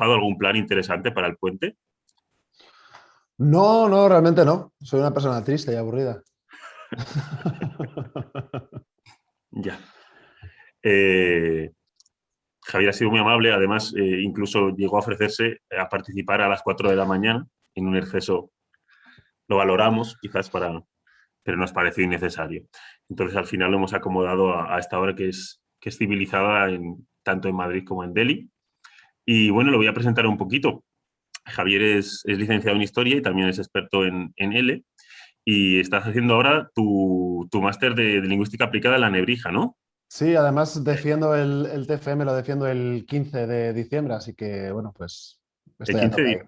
dibujado algún plan interesante para el puente? No, no, realmente no. Soy una persona triste y aburrida. Ya. Eh, Javier ha sido muy amable, además incluso llegó a ofrecerse a participar a las 4 de la mañana en un exceso, lo valoramos quizás pero nos pareció innecesario. Entonces al final lo hemos acomodado a esta hora que es civilizada tanto en Madrid como en Delhi. Y bueno, lo voy a presentar un poquito. Javier es licenciado en Historia y también es experto en L. Y estás haciendo ahora tu máster de Lingüística Aplicada en la Nebrija, ¿no? Sí, además defiendo el TFM, lo defiendo el 15 de diciembre, así que bueno, pues El estoy a 15 tope días. ahí.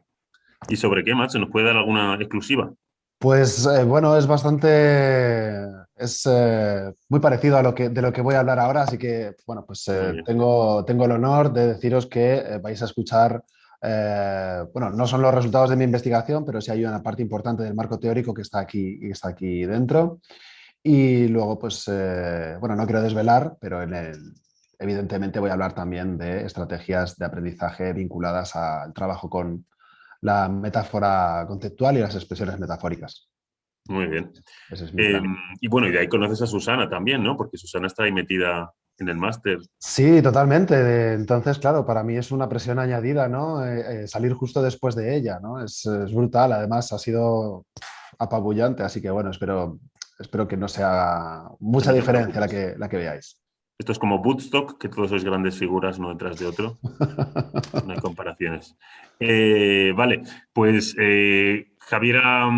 ¿Y sobre qué, más? ¿Se nos puede dar alguna exclusiva? Pues bueno, es bastante, es muy parecido a de lo que voy a hablar ahora, así que bueno, pues Muy bien. tengo el honor de deciros que vais a escuchar, bueno, no son los resultados de mi investigación, pero sí hay una parte importante del marco teórico que está aquí dentro. Y luego, pues, bueno, no quiero desvelar, pero evidentemente voy a hablar también de estrategias de aprendizaje vinculadas al trabajo con la metáfora conceptual y las expresiones metafóricas. Muy bien. Ese es mi Eh, plan. y bueno, y de ahí conoces a Susana también, ¿no? Porque Susana está ahí metida en el máster. Sí, totalmente. Entonces, claro, para mí es una presión añadida, ¿no? Salir justo después de ella, ¿no? Es brutal. Además, ha sido apabullante, así que bueno, espero que no sea mucha No te diferencia preocupes. la que veáis. Esto es como Woodstock, que todos sois grandes figuras uno detrás de otro. No hay comparaciones. Vale, pues Javiera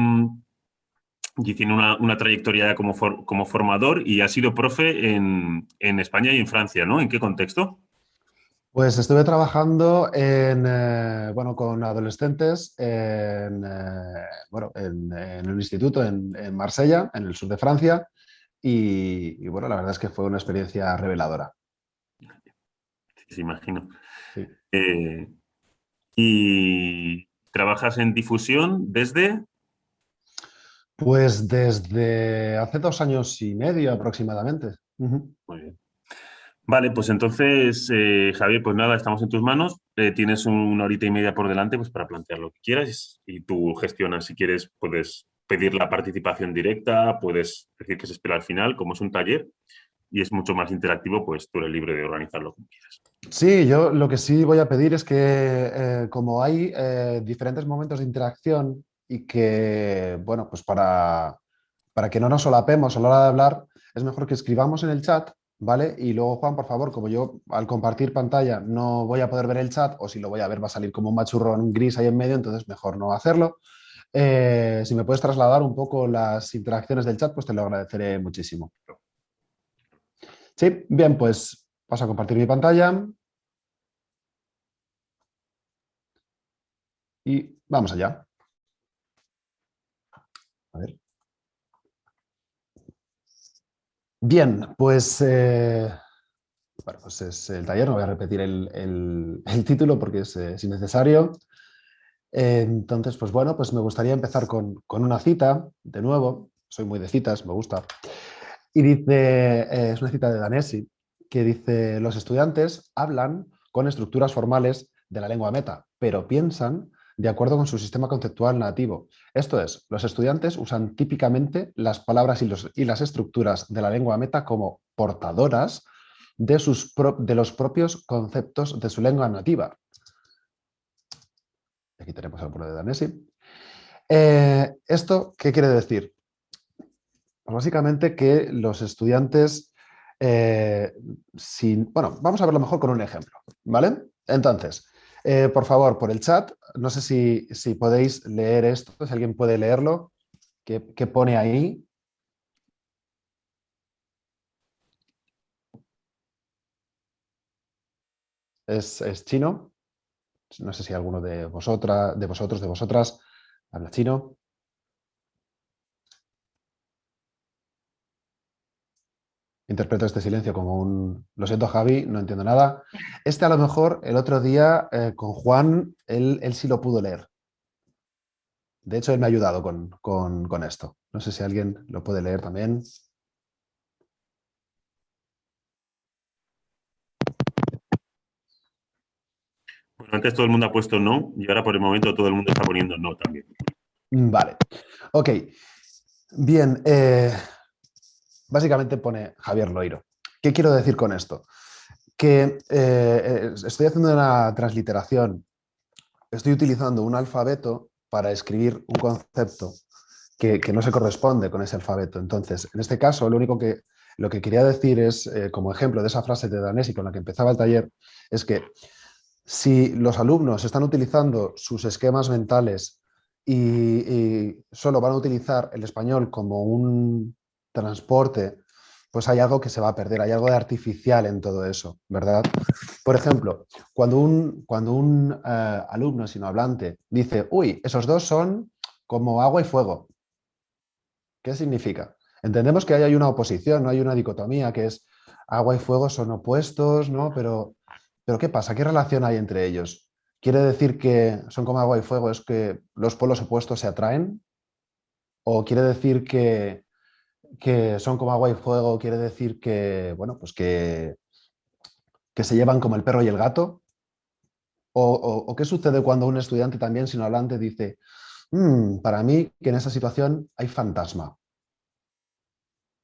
y tiene una trayectoria como formador y ha sido profe en España y en Francia, ¿no? ¿En qué contexto? Pues estuve trabajando bueno, con adolescentes bueno, en un instituto en Marsella, en el sur de Francia, y bueno, la verdad es que fue una experiencia reveladora. Sí, se imagino. Sí. Eh, y trabajas en difusión desde... Pues desde hace 2 años y medio aproximadamente. Ujú. Muy bien. Vale, pues entonces, Javier, pues nada, estamos en tus manos. Tienes una horita y media por delante pues, para plantear lo que quieras y tú gestionas, si quieres, puedes pedir la participación directa, puedes decir que se espera al final, como es un taller y es mucho más interactivo, pues tú eres libre de organizarlo como quieras. Sí, yo lo que sí voy a pedir es que como hay diferentes momentos de interacción y que, bueno, pues para que no nos solapemos a la hora de hablar, es mejor que escribamos en el chat, ¿vale? Y luego, Juan, por favor, como yo al compartir pantalla no voy a poder ver el chat, o si lo voy a ver va a salir como un machurrón gris ahí en medio, entonces mejor no hacerlo. Si me puedes trasladar un poco las interacciones del chat, pues te lo agradeceré muchísimo. Sí, bien, pues paso a compartir mi pantalla y vamos allá. A ver. Bien, pues, bueno, pues es el taller, no voy a repetir el título porque es innecesario. Entonces, pues bueno, pues me gustaría empezar con una cita, de nuevo, soy muy de citas, me gusta. Y dice, es una cita de Danesi, que dice, los estudiantes hablan con estructuras formales de la lengua meta, pero piensan de acuerdo con su sistema conceptual nativo. Esto es, los estudiantes usan típicamente las palabras y las estructuras de la lengua meta como portadoras de los propios conceptos de su lengua nativa. Aquí tenemos alguno de Danesi. ¿Esto qué quiere decir? Pues básicamente que los estudiantes, bueno, vamos a verlo mejor con un ejemplo, ¿vale? Entonces, por favor, por el chat, no sé si podéis leer esto, si alguien puede leerlo, ¿qué pone ahí? Es chino, no sé si alguno de vosotras, habla chino. Interpreto este silencio como un, lo siento, Javi, no entiendo nada. Este a lo mejor el otro día con Juan, él sí lo pudo leer. De hecho, él me ha ayudado con esto. No sé si alguien lo puede leer también. Bueno, antes todo el mundo ha puesto no y ahora por el momento todo el mundo está poniendo no también. Vale. Ok. Bien. Básicamente pone Javier Loiro. ¿Qué quiero decir con esto? Que estoy haciendo una transliteración. Estoy utilizando un alfabeto para escribir un concepto que no se corresponde con ese alfabeto. Entonces, en este caso, lo que quería decir es, como ejemplo de esa frase de Danesi con la que empezaba el taller, es que si los alumnos están utilizando sus esquemas mentales y solo van a utilizar el español como un transporte, pues hay algo que se va a perder, hay algo de artificial en todo eso, ¿verdad? Por ejemplo, cuando un alumno sinohablante dice, uy, esos dos son como agua y fuego, ¿qué significa? Entendemos que ahí hay una oposición, no hay una dicotomía, que es agua y fuego son opuestos, ¿no? Pero ¿qué pasa? ¿Qué relación hay entre ellos? ¿Quiere decir que son como agua y fuego, es que los polos opuestos se atraen? ¿O quiere decir que son como agua y fuego, quiere decir que, bueno, pues que se llevan como el perro y el gato? ¿O qué sucede cuando un estudiante también sinohablante dice, para mí que en esa situación hay fantasma"?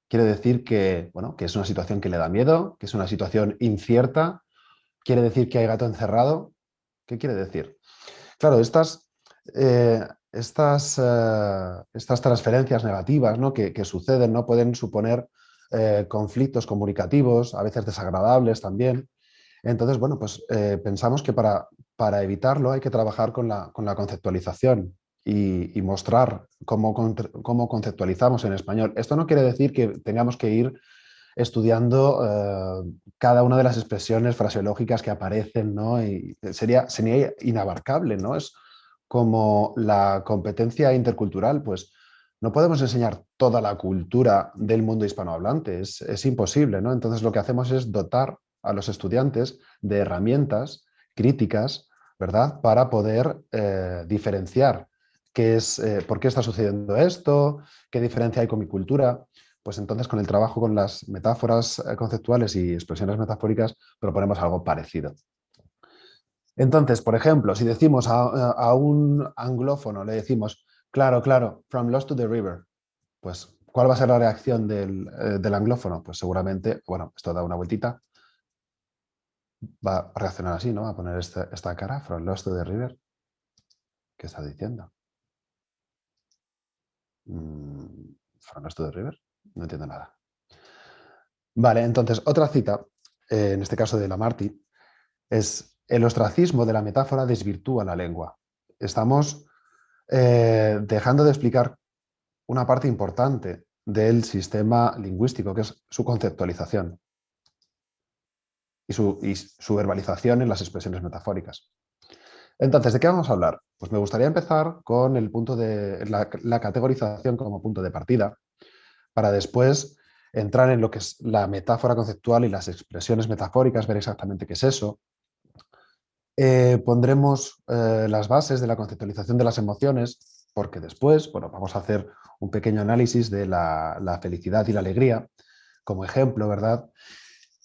Quiere decir que, bueno, que es una situación que le da miedo, que es una situación incierta, quiere decir que hay gato encerrado. ¿Qué quiere decir? Claro, estas transferencias negativas, ¿no? que suceden, ¿no? Pueden suponer conflictos comunicativos, a veces desagradables también. Entonces, bueno, pues pensamos que para evitarlo hay que trabajar con la conceptualización y mostrar cómo conceptualizamos en español. Esto no quiere decir que tengamos que ir estudiando cada una de las expresiones fraseológicas que aparecen, ¿no? Y sería inabarcable, ¿no? Es como la competencia intercultural, pues no podemos enseñar toda la cultura del mundo hispanohablante, es imposible, ¿no? Entonces lo que hacemos es dotar a los estudiantes de herramientas críticas, ¿verdad? Para poder diferenciar por qué está sucediendo esto, qué diferencia hay con mi cultura. Pues entonces con el trabajo con las metáforas conceptuales y expresiones metafóricas proponemos algo parecido. Entonces, por ejemplo, si decimos a un anglófono, le decimos, claro, claro, from Lost to the River, pues ¿cuál va a ser la reacción del anglófono? Pues seguramente, bueno, esto da una vueltita, va a reaccionar así, ¿no? Va a poner esta cara, from Lost to the River. ¿Qué está diciendo? ¿From Lost to the River? No entiendo nada. Vale, entonces otra cita, en este caso de Lamartine, es el ostracismo de la metáfora desvirtúa la lengua. Estamos dejando de explicar una parte importante del sistema lingüístico, que es su conceptualización y su verbalización en las expresiones metafóricas. Entonces, ¿de qué vamos a hablar? Pues me gustaría empezar con el punto de la categorización como punto de partida, para después entrar en lo que es la metáfora conceptual y las expresiones metafóricas, ver exactamente qué es eso. Pondremos las bases de la conceptualización de las emociones, porque después, bueno, vamos a hacer un pequeño análisis de la felicidad y la alegría como ejemplo, ¿verdad?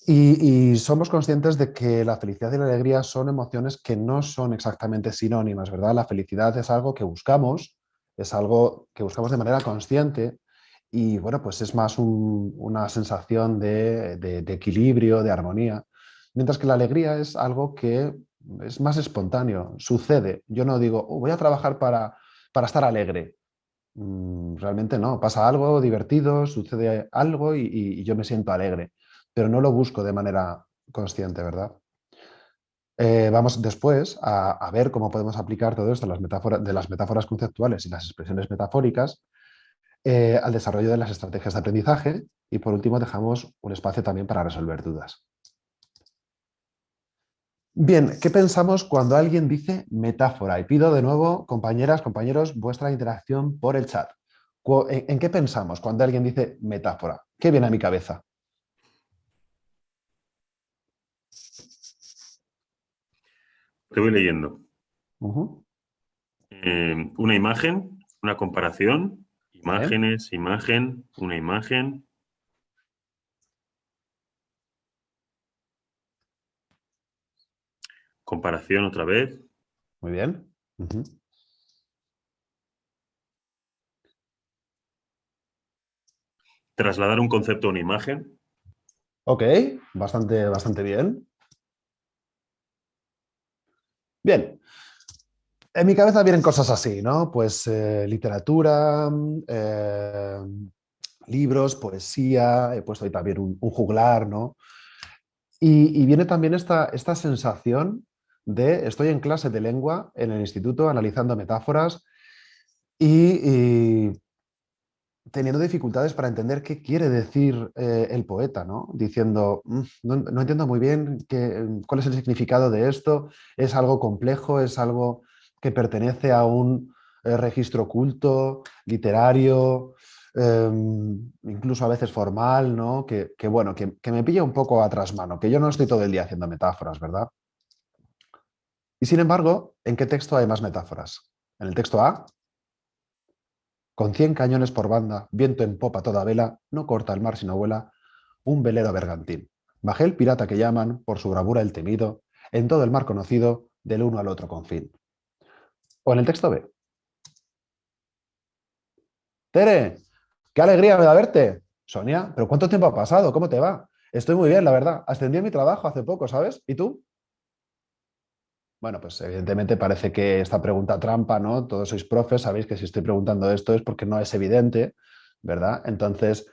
Y somos conscientes de que la felicidad y la alegría son emociones que no son exactamente sinónimas, ¿verdad? La felicidad es algo que buscamos de manera consciente y, bueno, pues es más una sensación de equilibrio, de armonía, mientras que la alegría es algo que es más espontáneo, sucede. Yo no digo, "Oh, voy a trabajar para estar alegre". Realmente no, pasa algo divertido, sucede algo y yo me siento alegre, pero no lo busco de manera consciente, ¿verdad? Vamos después a ver cómo podemos aplicar todo esto de las metáforas conceptuales y las expresiones metafóricas al desarrollo de las estrategias de aprendizaje y por último dejamos un espacio también para resolver dudas. Bien, ¿qué pensamos cuando alguien dice metáfora? Y pido de nuevo, compañeras, compañeros, vuestra interacción por el chat. ¿En qué pensamos cuando alguien dice metáfora? ¿Qué viene a mi cabeza? Te voy leyendo. Ujú. Una imagen, una comparación, Vale. imágenes, imagen, una imagen. Comparación otra vez. Muy bien. Ujú. Trasladar un concepto a una imagen. Ok, bastante bien. Bien, en mi cabeza vienen cosas así, ¿no? Pues literatura, libros, poesía, he puesto ahí también un juglar, ¿no? Y viene también esta sensación de estoy en clase de lengua en el instituto analizando metáforas y teniendo dificultades para entender qué quiere decir el poeta, ¿no? Diciendo, no entiendo muy bien cuál es el significado de esto, es algo complejo, es algo que pertenece a un registro culto, literario, incluso a veces formal, ¿no? Bueno, que me pilla un poco a trasmano, que yo no estoy todo el día haciendo metáforas, ¿verdad? Y sin embargo, ¿en qué texto hay más metáforas? En el texto A, con 100 cañones por banda, viento en popa toda vela, no corta el mar sino vuela, un velero bergantín. Bajé el pirata que llaman, por su bravura el temido, en todo el mar conocido, del uno al otro confín. O en el texto B. Tere, qué alegría me da verte. Sonia, ¿pero cuánto tiempo ha pasado? ¿Cómo te va? Estoy muy bien, la verdad. Ascendí a mi trabajo hace poco, ¿sabes? ¿Y tú? Bueno, pues evidentemente parece que esta pregunta trampa, ¿no? Todos sois profes, sabéis que si estoy preguntando esto es porque no es evidente, ¿verdad? Entonces,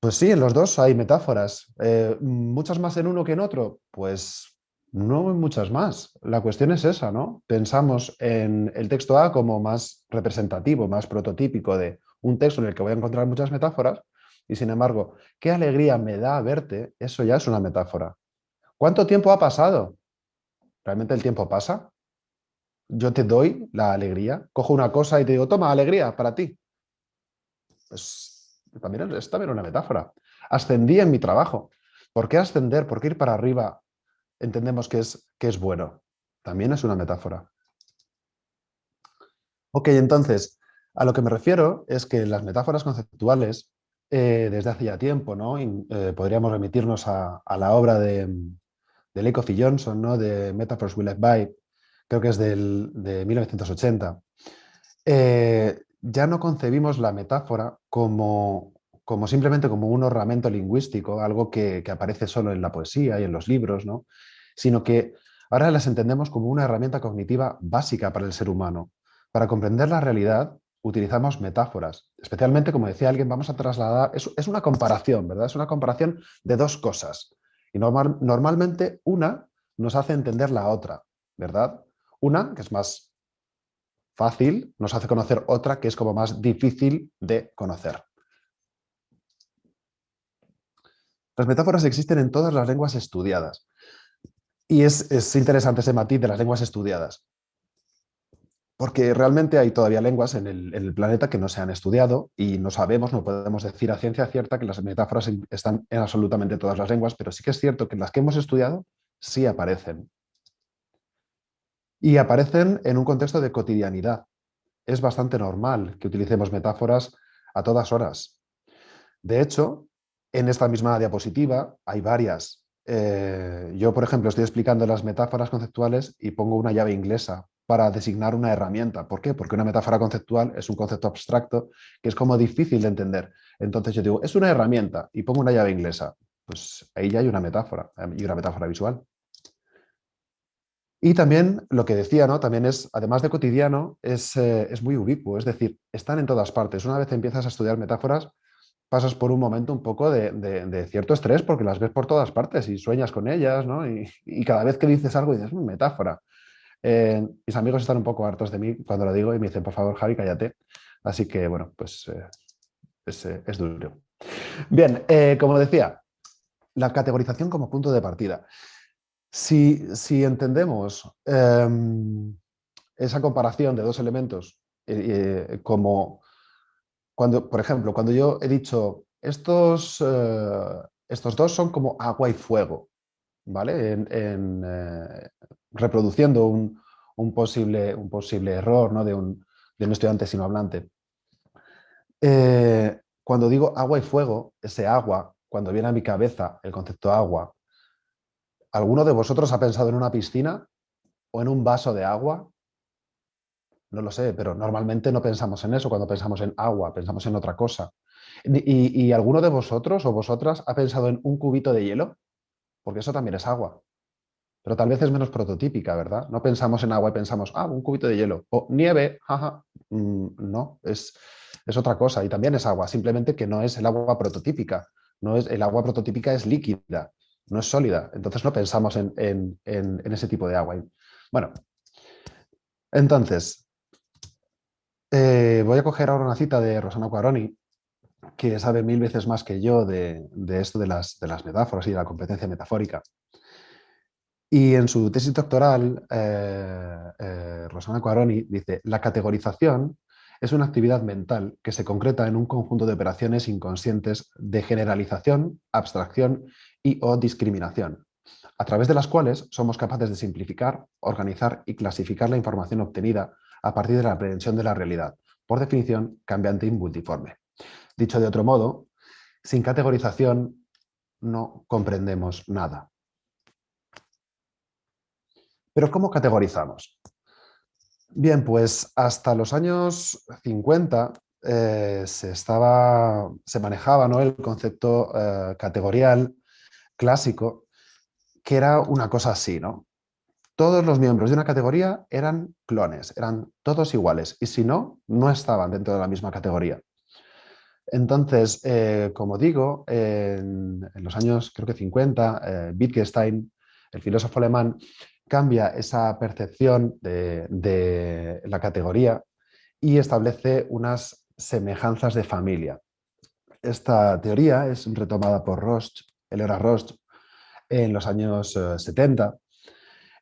pues sí, en los dos hay metáforas. ¿Muchas más en uno que en otro? Pues no hay muchas más. La cuestión es esa, ¿no? Pensamos en el texto A como más representativo, más prototípico de un texto en el que voy a encontrar muchas metáforas y sin embargo, qué alegría me da verte, eso ya es una metáfora. ¿Cuánto tiempo ha pasado? ¿Realmente el tiempo pasa? Yo te doy la alegría, cojo una cosa y te digo, toma, alegría para ti. Pues también es también una metáfora. Ascendí en mi trabajo. ¿Por qué ascender? ¿Por qué ir para arriba? Entendemos que es bueno. También es una metáfora. Ok, entonces, a lo que me refiero es que las metáforas conceptuales, desde hace ya tiempo, ¿no? Podríamos remitirnos a la obra de Lakoff y Johnson, ¿no? De Metaphors We Live By, creo que es de 1980. Ya no concebimos la metáfora como simplemente como un ornamento lingüístico, algo que aparece solo en la poesía y en los libros, ¿no? Sino que ahora las entendemos como una herramienta cognitiva básica para el ser humano. Para comprender la realidad utilizamos metáforas, especialmente, como decía alguien, vamos a trasladar, es una comparación, ¿verdad? Es una comparación de dos cosas. Y normalmente una nos hace entender la otra, ¿verdad? Una, que es más fácil, nos hace conocer otra que es como más difícil de conocer. Las metáforas existen en todas las lenguas estudiadas. Y es interesante ese matiz de las lenguas estudiadas, porque realmente hay todavía lenguas en el planeta que no se han estudiado y no sabemos, no podemos decir a ciencia cierta que las metáforas están en absolutamente todas las lenguas, pero sí que es cierto que en las que hemos estudiado sí aparecen. Y aparecen en un contexto de cotidianidad. Es bastante normal que utilicemos metáforas a todas horas. De hecho, en esta misma diapositiva hay varias. Yo, por ejemplo, estoy explicando las metáforas conceptuales y pongo una llave inglesa para designar una herramienta. ¿Por qué? Porque una metáfora conceptual es un concepto abstracto que es como difícil de entender. Entonces yo digo, es una herramienta y pongo una llave inglesa. Pues ahí ya hay una metáfora y una metáfora visual. Y también lo que decía, ¿no? También es, además de cotidiano, es muy ubicuo, es decir, están en todas partes. Una vez empiezas a estudiar metáforas, pasas por un momento un poco de cierto estrés porque las ves por todas partes y sueñas con ellas, ¿no? Y cada vez que dices algo dices, metáfora. Mis amigos están un poco hartos de mí cuando lo digo y me dicen, por favor, Javi, cállate. Así que, bueno, pues es duro. Bien, como decía, la categorización como punto de partida. Si entendemos esa comparación de dos elementos como cuando, por ejemplo, cuando yo he dicho estos dos son como agua y fuego, ¿vale? Reproduciendo un posible error, ¿no? de un estudiante sinohablante. Cuando digo agua y fuego, ese agua, cuando viene a mi cabeza el concepto agua, ¿Alguno de vosotros ha pensado en una piscina o en un vaso de agua? No lo sé, pero normalmente no pensamos en eso cuando pensamos en agua, pensamos en otra cosa. ¿Y alguno de vosotros o vosotras ha pensado en un cubito de hielo? Porque eso también es agua, pero tal vez es menos prototípica, ¿verdad? No pensamos en agua y pensamos, un cubito de hielo o nieve, jaja. No, es otra cosa y también es agua, simplemente que no es el agua prototípica. No es, el agua prototípica es líquida, no es sólida, entonces no pensamos en ese tipo de agua. Bueno, entonces, voy a coger ahora una cita de Rosana Cuaroni, que sabe mil veces más que yo de esto de las metáforas y de la competencia metafórica. Y en su tesis doctoral, Rosana Cuaroni dice, la categorización es una actividad mental que se concreta en un conjunto de operaciones inconscientes de generalización, abstracción y o discriminación, a través de las cuales somos capaces de simplificar, organizar y clasificar la información obtenida a partir de la aprehensión de la realidad, por definición cambiante y multiforme. Dicho de otro modo, sin categorización no comprendemos nada. Pero ¿cómo categorizamos? Bien, pues hasta los años 50 se manejaba, ¿no?, el concepto categorial clásico, que era una cosa así, ¿no? Todos los miembros de una categoría eran clones, eran todos iguales, y si no, no estaban dentro de la misma categoría. Entonces, como digo, en los años, creo que 50, Wittgenstein, el filósofo alemán, cambia esa percepción de la categoría y establece unas semejanzas de familia. Esta teoría es retomada por Rost, Eleonard Rost, en los años 70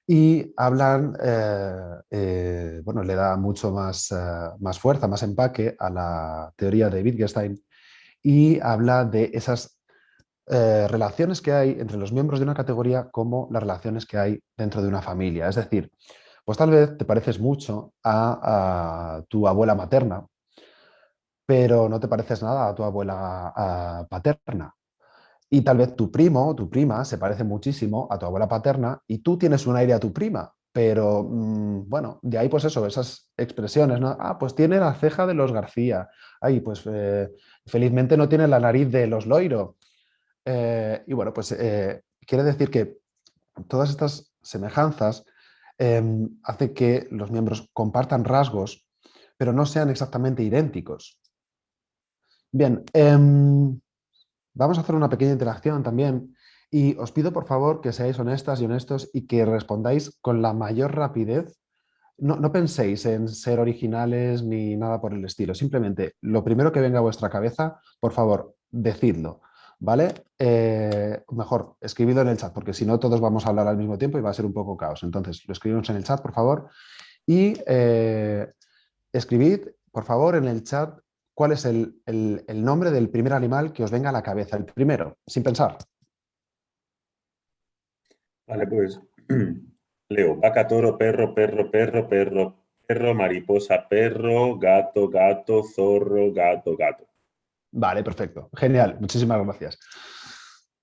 y hablan, bueno, le da mucho más fuerza, más empaque a la teoría de Wittgenstein y habla de esas relaciones que hay entre los miembros de una categoría como las relaciones que hay dentro de una familia. Es decir, pues tal vez te pareces mucho a tu abuela materna, pero no te pareces nada a tu abuela paterna. Y tal vez tu primo o tu prima se parece muchísimo a tu abuela paterna y tú tienes un aire a tu prima. Pero bueno, de ahí pues eso, esas expresiones, ¿no? Pues tiene la ceja de los García. Ay, pues felizmente no tiene la nariz de los Loiro. Y bueno, pues quiere decir que todas estas semejanzas hacen que los miembros compartan rasgos, pero no sean exactamente idénticos. Bien, vamos a hacer una pequeña interacción también y os pido por favor que seáis honestas y honestos y que respondáis con la mayor rapidez. No, no penséis en ser originales ni nada por el estilo, simplemente lo primero que venga a vuestra cabeza, por favor, decidlo, ¿vale? Mejor, escribidlo en el chat, porque si no todos vamos a hablar al mismo tiempo y va a ser un poco caos. Entonces, lo escribimos en el chat, por favor, y escribid, por favor, en el chat cuál es el nombre del primer animal que os venga a la cabeza, el primero, sin pensar. Vale, pues leo vaca, toro, perro, perro, perro, perro, perro, mariposa, perro, gato, gato, zorro, gato, gato. Vale, perfecto. Genial, muchísimas gracias.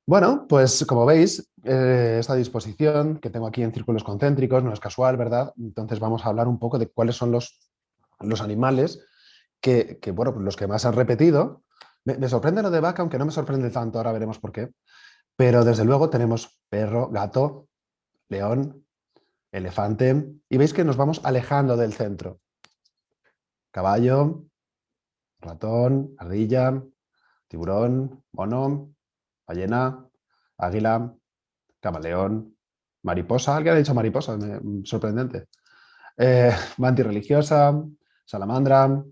Bueno, pues como veis, esta disposición que tengo aquí en círculos concéntricos no es casual, ¿verdad? Entonces vamos a hablar un poco de cuáles son los animales bueno, pues los que más han repetido. Me sorprende lo de vaca, aunque no me sorprende tanto, ahora veremos por qué. Pero desde luego tenemos perro, gato, león, elefante, y veis que nos vamos alejando del centro. Caballo, ratón, ardilla, tiburón, mono, ballena, águila, camaleón, mariposa. ¿Alguien ha dicho mariposa? Sorprendente. Mantis religiosa, salamandra,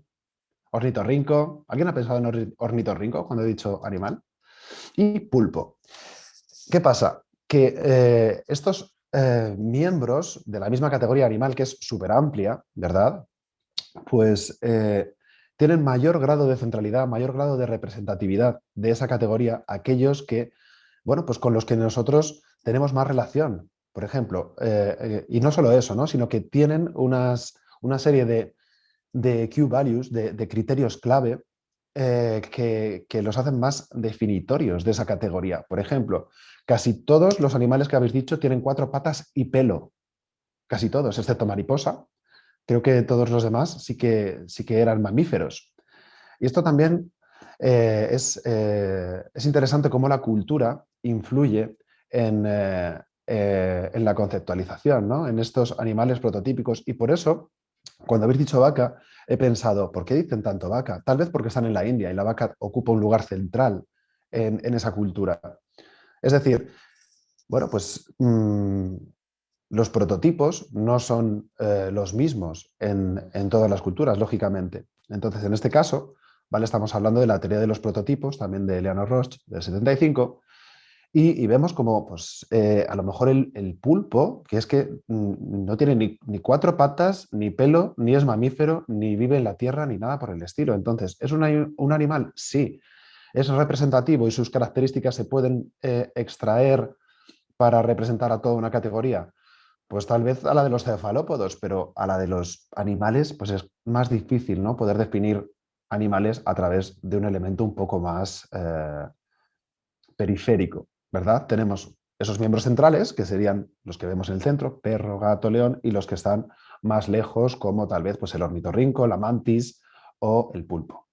ornitorrinco. ¿Alguien ha pensado en ornitorrinco cuando he dicho animal? Y pulpo. ¿Qué pasa? Que estos miembros de la misma categoría animal, que es súper amplia, ¿verdad? Pues tienen mayor grado de centralidad, mayor grado de representatividad de esa categoría, aquellos que, bueno, pues con los que nosotros tenemos más relación, por ejemplo. Y no solo eso, ¿no? Sino que tienen una serie de key values, de criterios clave, que los hacen más definitorios de esa categoría. Por ejemplo, casi todos los animales que habéis dicho tienen 4 patas y pelo. Casi todos, excepto mariposa. Creo que todos los demás sí que eran mamíferos. Y esto también es interesante cómo la cultura influye en la conceptualización, ¿no? En estos animales prototípicos. Y por eso, cuando habéis dicho vaca, he pensado, ¿por qué dicen tanto vaca? Tal vez porque están en la India y la vaca ocupa un lugar central en esa cultura. Es decir, bueno, pues los prototipos no son los mismos en todas las culturas, lógicamente. Entonces, en este caso, ¿vale? Estamos hablando de la teoría de los prototipos, también de Eleanor Roche, del 75, y vemos como, pues, a lo mejor el pulpo, que es que no tiene ni 4 patas, ni pelo, ni es mamífero, ni vive en la tierra, ni nada por el estilo. Entonces, ¿es un animal? Sí. ¿Es representativo y sus características se pueden extraer para representar a toda una categoría? Pues tal vez a la de los cefalópodos, pero a la de los animales, pues es más difícil, ¿no? Poder definir animales a través de un elemento un poco más periférico, ¿verdad? Tenemos esos miembros centrales, que serían los que vemos en el centro, perro, gato, león, y los que están más lejos, como tal vez pues, el ornitorrinco, la mantis o el pulpo.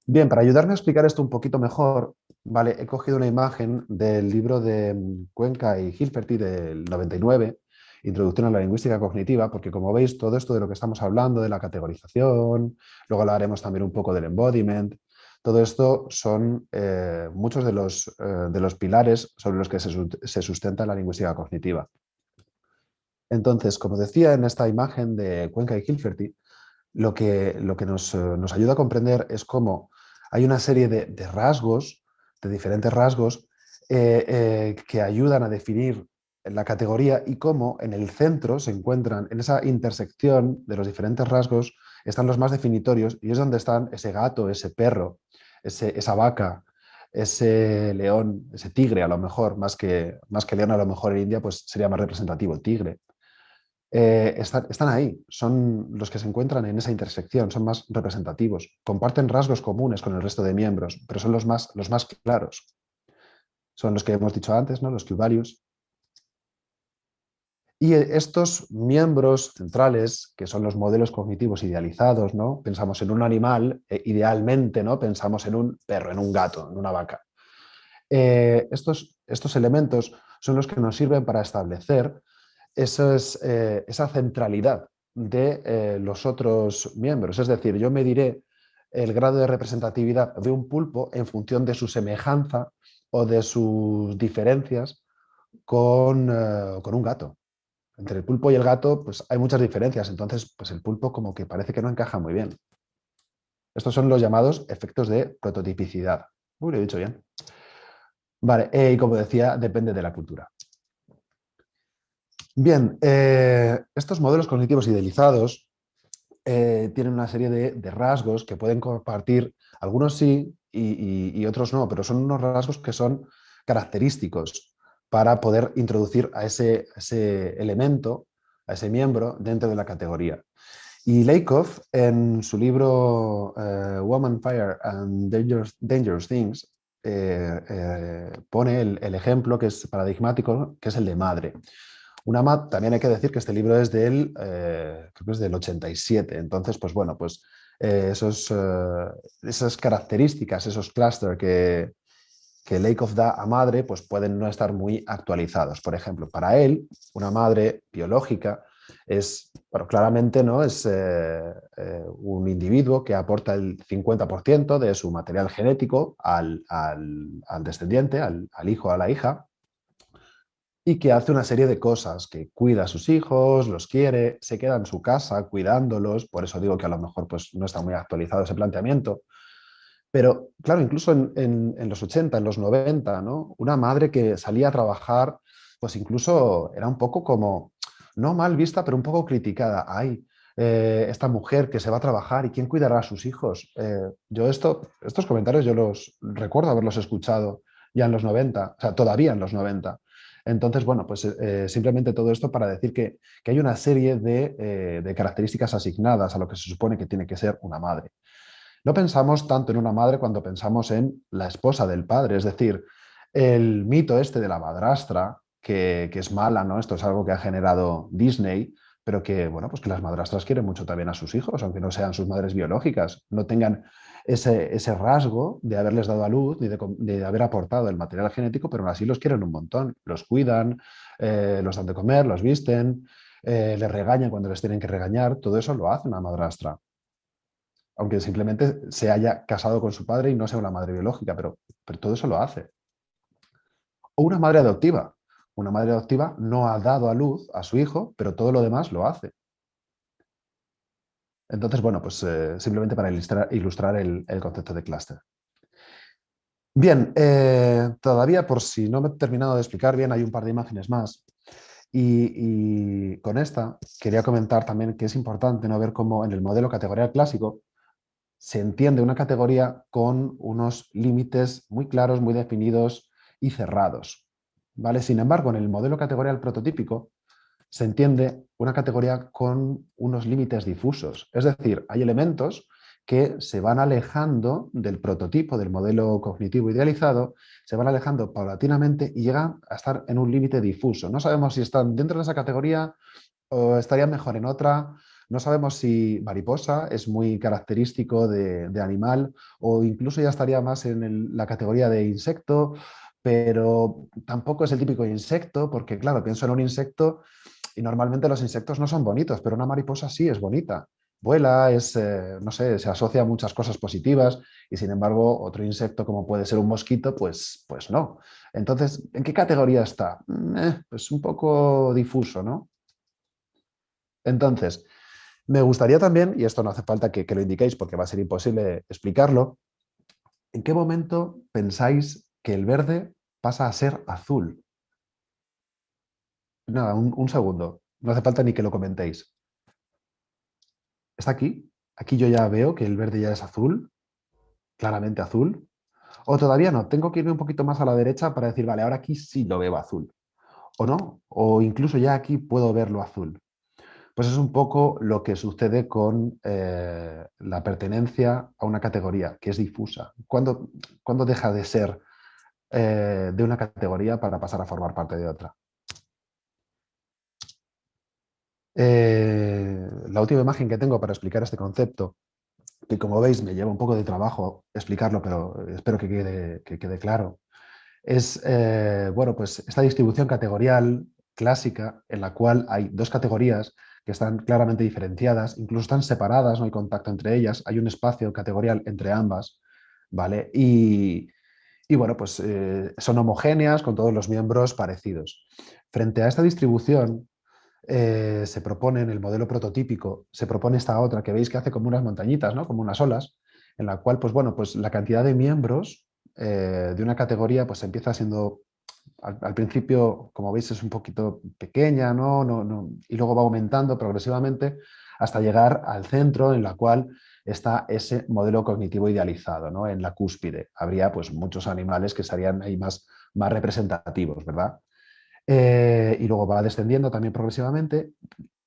Bien, para ayudarme a explicar esto un poquito mejor, vale, he cogido una imagen del libro de Cuenca y Hilferty del 99, Introducción a la lingüística cognitiva, porque como veis, todo esto de lo que estamos hablando, de la categorización, luego hablaremos también un poco del embodiment, todo esto son muchos de los pilares sobre los que se sustenta la lingüística cognitiva. Entonces, como decía en esta imagen de Cuenca y Hilferty, lo que nos ayuda a comprender es cómo hay una serie de rasgos, de diferentes rasgos, que ayudan a definir la categoría y cómo en el centro se encuentran, en esa intersección de los diferentes rasgos, están los más definitorios y es donde están ese gato, ese perro, esa vaca, ese león, ese tigre a lo mejor, más que león a lo mejor en India, pues sería más representativo el tigre. Están ahí, son los que se encuentran en esa intersección, son más representativos, comparten rasgos comunes con el resto de miembros, pero son los más claros. Son los que hemos dicho antes, ¿no? Los Q values. Y estos miembros centrales, que son los modelos cognitivos idealizados, ¿no? Pensamos en un animal, idealmente, ¿no? Pensamos en un perro, en un gato, en una vaca. Estos elementos son los que nos sirven para establecer esa centralidad de los otros miembros. Es decir, yo mediré el grado de representatividad de un pulpo en función de su semejanza o de sus diferencias con un gato. Entre el pulpo y el gato pues, hay muchas diferencias, entonces pues, el pulpo como que parece que no encaja muy bien. Estos son los llamados efectos de prototipicidad. Uy, lo he dicho bien. Vale, y como decía, depende de la cultura. Bien, estos modelos cognitivos idealizados tienen una serie de rasgos que pueden compartir, algunos sí y otros no, pero son unos rasgos que son característicos para poder introducir a ese elemento, a ese miembro dentro de la categoría. Y Lakoff, en su libro Woman, Fire and Dangerous Things, pone el ejemplo que es paradigmático, ¿no? Que es el de madre. También hay que decir que este libro es creo que es del 87, entonces, pues bueno, pues esas características, esos clústeres que Lakoff da a madre, pues pueden no estar muy actualizados. Por ejemplo, para él, una madre biológica es, bueno, claramente, ¿no? Es un individuo que aporta el 50% de su material genético al descendiente, al hijo o a la hija, y que hace una serie de cosas, que cuida a sus hijos, los quiere, se queda en su casa cuidándolos, por eso digo que a lo mejor pues, no está muy actualizado ese planteamiento. Pero claro, incluso en los 80, en los 90, ¿no? Una madre que salía a trabajar, pues incluso era un poco como, no mal vista, pero un poco criticada. Ay, esta mujer que se va a trabajar y quién cuidará a sus hijos. Yo estos comentarios yo los recuerdo haberlos escuchado ya en los 90, o sea, todavía en los 90. Entonces, bueno, pues simplemente todo esto para decir que hay una serie de características asignadas a lo que se supone que tiene que ser una madre. No pensamos tanto en una madre cuando pensamos en la esposa del padre, es decir, el mito este de la madrastra, que es mala, ¿no? Esto es algo que ha generado Disney, pero que, bueno, pues que las madrastras quieren mucho también a sus hijos, aunque no sean sus madres biológicas, no tengan ese rasgo de haberles dado a luz ni de haber aportado el material genético, pero aún así los quieren un montón, los cuidan, los dan de comer, los visten, les regañan cuando les tienen que regañar, todo eso lo hace una madrastra aunque simplemente se haya casado con su padre y no sea una madre biológica, pero todo eso lo hace. O una madre adoptiva. Una madre adoptiva no ha dado a luz a su hijo, pero todo lo demás lo hace. Entonces, bueno, pues simplemente para ilustrar el concepto de clúster. Bien, todavía por si no me he terminado de explicar bien, hay un par de imágenes más. Y con esta quería comentar también que es importante no ver cómo en el modelo categorial clásico se entiende una categoría con unos límites muy claros, muy definidos y cerrados. ¿Vale? Sin embargo, en el modelo categorial prototípico se entiende una categoría con unos límites difusos. Es decir, hay elementos que se van alejando del prototipo, del modelo cognitivo idealizado, se van alejando paulatinamente y llegan a estar en un límite difuso. No sabemos si están dentro de esa categoría o estaría mejor en otra. No sabemos si mariposa es muy característico de animal o incluso ya estaría más en la categoría de insecto, pero tampoco es el típico insecto, porque claro, pienso en un insecto y normalmente los insectos no son bonitos, pero una mariposa sí es bonita. Vuela, no sé, se asocia a muchas cosas positivas y sin embargo otro insecto como puede ser un mosquito, pues no. Entonces, ¿en qué categoría está? Pues un poco difuso, ¿no? Entonces, me gustaría también, y esto no hace falta que lo indiquéis porque va a ser imposible explicarlo, ¿en qué momento pensáis que el verde pasa a ser azul? Nada, un segundo. No hace falta ni que lo comentéis. ¿Está aquí? Aquí yo ya veo que el verde ya es azul, claramente azul. O todavía no, tengo que irme un poquito más a la derecha para decir, vale, ahora aquí sí lo veo azul. O no, o incluso ya aquí puedo verlo azul. Pues es un poco lo que sucede con la pertenencia a una categoría, que es difusa. ¿Cuándo deja de ser de una categoría para pasar a formar parte de otra? La última imagen que tengo para explicar este concepto, que como veis me lleva un poco de trabajo explicarlo, pero espero que quede claro, es bueno, pues esta distribución categorial clásica en la cual hay dos categorías que están claramente diferenciadas, incluso están separadas, no hay contacto entre ellas, hay un espacio categorial entre ambas, ¿vale? Y bueno, pues son homogéneas con todos los miembros parecidos. Frente a esta distribución, se propone en el modelo prototípico, se propone esta otra que veis que hace como unas montañitas, ¿no? Como unas olas, en la cual, pues bueno, pues la cantidad de miembros de una categoría pues empieza siendo, al principio, como veis, es un poquito pequeña, ¿no? Y luego va aumentando progresivamente hasta llegar al centro en la cual está ese modelo cognitivo idealizado, ¿no? En la cúspide. Habría pues muchos animales que serían ahí más representativos, ¿verdad? Y luego va descendiendo también progresivamente.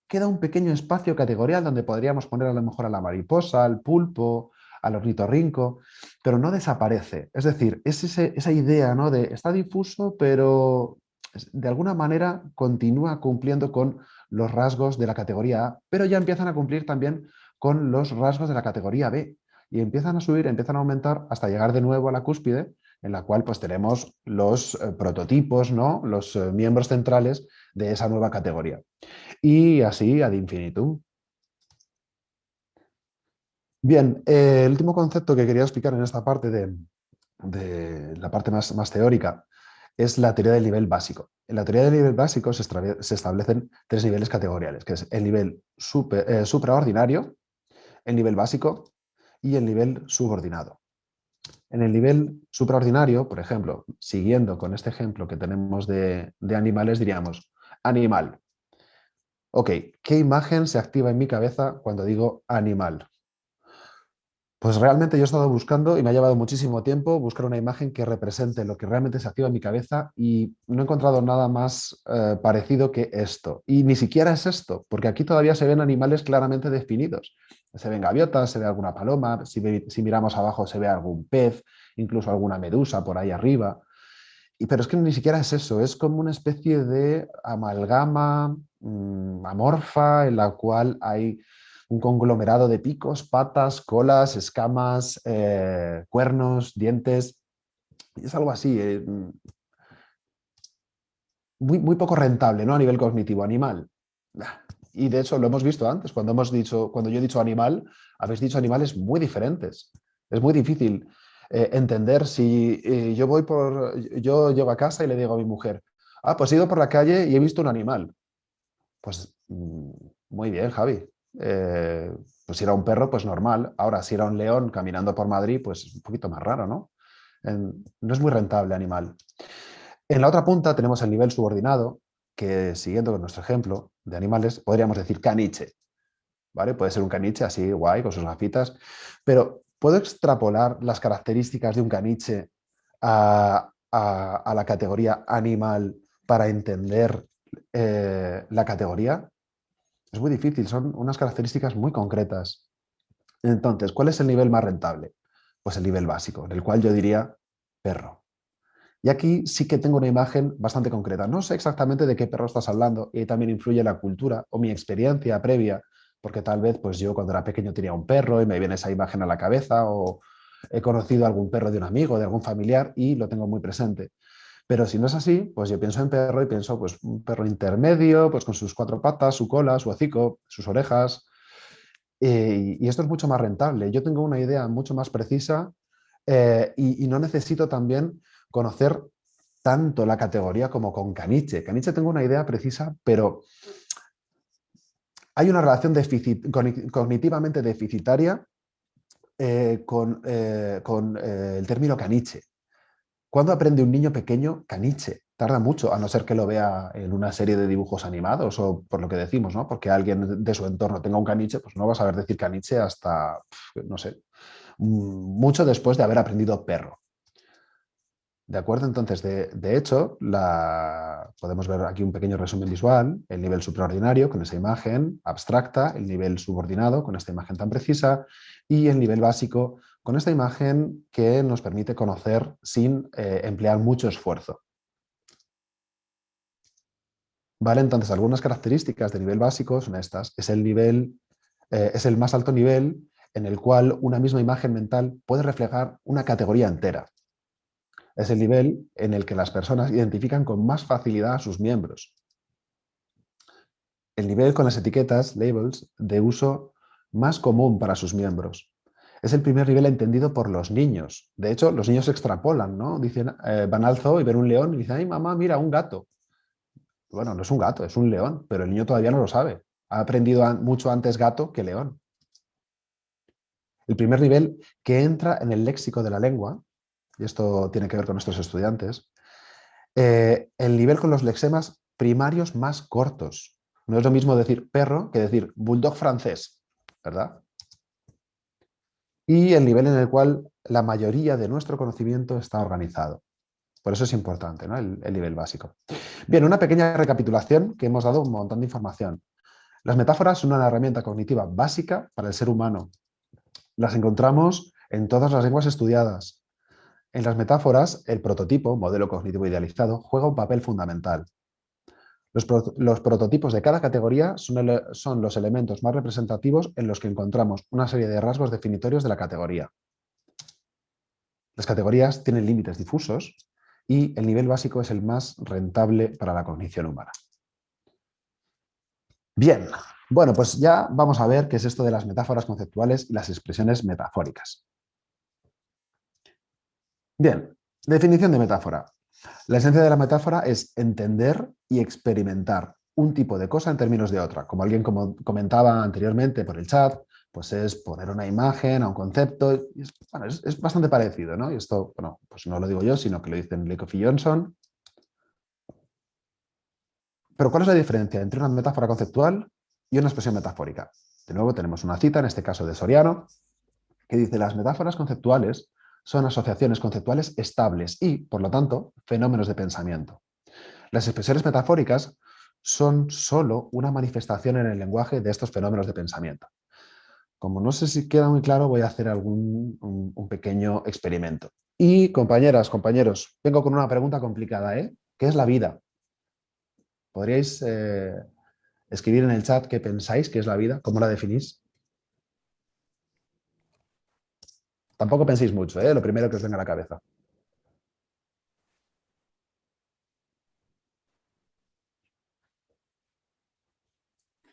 Queda un pequeño espacio categorial donde podríamos poner a lo mejor a la mariposa, al pulpo, al ornitorrinco, pero no desaparece. Es decir, es esa idea, ¿no? De está difuso, pero de alguna manera continúa cumpliendo con los rasgos de la categoría A, pero ya empiezan a cumplir también con los rasgos de la categoría B. Y empiezan a subir, empiezan a aumentar hasta llegar de nuevo a la cúspide, en la cual pues tenemos los prototipos, ¿no? Los miembros centrales de esa nueva categoría. Y así ad infinitum. Bien, el último concepto que quería explicar en esta parte de la parte más teórica es la teoría del nivel básico. En la teoría del nivel básico se establecen tres niveles categoriales, que es el nivel supraordinario, el nivel básico y el nivel subordinado. En el nivel supraordinario, por ejemplo, siguiendo con este ejemplo que tenemos de animales, diríamos animal. Ok, ¿qué imagen se activa en mi cabeza cuando digo animal? Pues realmente yo he estado buscando y me ha llevado muchísimo tiempo buscar una imagen que represente lo que realmente se activa en mi cabeza y no he encontrado nada más parecido que esto. Y ni siquiera es esto, porque aquí todavía se ven animales claramente definidos. Se ven gaviotas, se ve alguna paloma, si miramos abajo se ve algún pez, incluso alguna medusa por ahí arriba. Pero es que ni siquiera es eso, es como una especie de amalgama amorfa en la cual hay un conglomerado de picos, patas, colas, escamas, cuernos, dientes. Y es algo así, muy poco rentable, ¿no? A nivel cognitivo, animal. Y de hecho lo hemos visto antes, cuando yo he dicho animal, habéis dicho animales muy diferentes. Es muy difícil entender si yo llego a casa y le digo a mi mujer, pues he ido por la calle y he visto un animal. Pues muy bien, Javi. Eh, pues si era un perro, pues normal. Ahora, si era un león caminando por Madrid, pues es un poquito más raro, ¿no? No es muy rentable animal. En la otra punta tenemos el nivel subordinado, que siguiendo con nuestro ejemplo de animales, podríamos decir caniche, ¿vale? Puede ser un caniche así guay, con sus gafitas, pero ¿puedo extrapolar las características de un caniche a la categoría animal para entender la categoría? Es muy difícil, son unas características muy concretas. Entonces, ¿cuál es el nivel más rentable? Pues el nivel básico, en el cual yo diría perro. Y aquí sí que tengo una imagen bastante concreta. No sé exactamente de qué perro estás hablando y ahí también influye la cultura o mi experiencia previa, porque tal vez pues yo cuando era pequeño tenía un perro y me viene esa imagen a la cabeza o he conocido algún perro de un amigo, de algún familiar y lo tengo muy presente. Pero si no es así, pues yo pienso en perro y pienso pues un perro intermedio, pues con sus cuatro patas, su cola, su hocico, sus orejas. Y esto es mucho más rentable. Yo tengo una idea mucho más precisa y no necesito también conocer tanto la categoría como con caniche. Caniche tengo una idea precisa, pero hay una relación cognitivamente deficitaria con el término caniche. ¿Cuándo aprende un niño pequeño caniche? Tarda mucho, a no ser que lo vea en una serie de dibujos animados o por lo que decimos, ¿no? Porque alguien de su entorno tenga un caniche, pues no va a saber decir caniche hasta, no sé, mucho después de haber aprendido perro. ¿De acuerdo? Entonces, de hecho, podemos ver aquí un pequeño resumen visual, el nivel supraordinario con esa imagen abstracta, el nivel subordinado con esta imagen tan precisa y el nivel básico con esta imagen que nos permite conocer sin emplear mucho esfuerzo. ¿Vale? Entonces, algunas características de nivel básico son estas. Es el más alto nivel en el cual una misma imagen mental puede reflejar una categoría entera. Es el nivel en el que las personas identifican con más facilidad a sus miembros. El nivel con las etiquetas, labels, de uso más común para sus miembros. Es el primer nivel entendido por los niños. De hecho, los niños extrapolan, ¿no? Dicen, van al zoo y ven un león y dicen, ay, mamá, mira, un gato. Bueno, no es un gato, es un león, pero el niño todavía no lo sabe. Ha aprendido mucho antes gato que león. El primer nivel que entra en el léxico de la lengua, y esto tiene que ver con nuestros estudiantes, el nivel con los lexemas primarios más cortos. No es lo mismo decir perro que decir bulldog francés, ¿verdad? Y el nivel en el cual la mayoría de nuestro conocimiento está organizado. Por eso es importante, ¿no? El nivel básico. Bien, una pequeña recapitulación que hemos dado un montón de información. Las metáforas son una herramienta cognitiva básica para el ser humano. Las encontramos en todas las lenguas estudiadas. En las metáforas, el prototipo, modelo cognitivo idealizado, juega un papel fundamental. Los prototipos de cada categoría son los elementos más representativos en los que encontramos una serie de rasgos definitorios de la categoría. Las categorías tienen límites difusos y el nivel básico es el más rentable para la cognición humana. Bien, bueno, pues ya vamos a ver qué es esto de las metáforas conceptuales y las expresiones metafóricas. Bien, definición de metáfora. La esencia de la metáfora es entender y experimentar un tipo de cosa en términos de otra. Como alguien comentaba anteriormente por el chat, pues es poner una imagen a un concepto. Es bastante parecido, ¿no? Y esto, bueno, pues no lo digo yo, sino que lo dicen Lakoff y Johnson. Pero ¿cuál es la diferencia entre una metáfora conceptual y una expresión metafórica? De nuevo tenemos una cita, en este caso de Soriano, que dice las metáforas conceptuales son asociaciones conceptuales estables y, por lo tanto, fenómenos de pensamiento. Las expresiones metafóricas son solo una manifestación en el lenguaje de estos fenómenos de pensamiento. Como no sé si queda muy claro, voy a hacer un pequeño experimento. Y compañeras, compañeros, vengo con una pregunta complicada, ¿eh? ¿Qué es la vida? ¿Podríais escribir en el chat qué pensáis que es la vida? ¿Cómo la definís? Tampoco penséis mucho, ¿eh? Lo primero que os venga a la cabeza.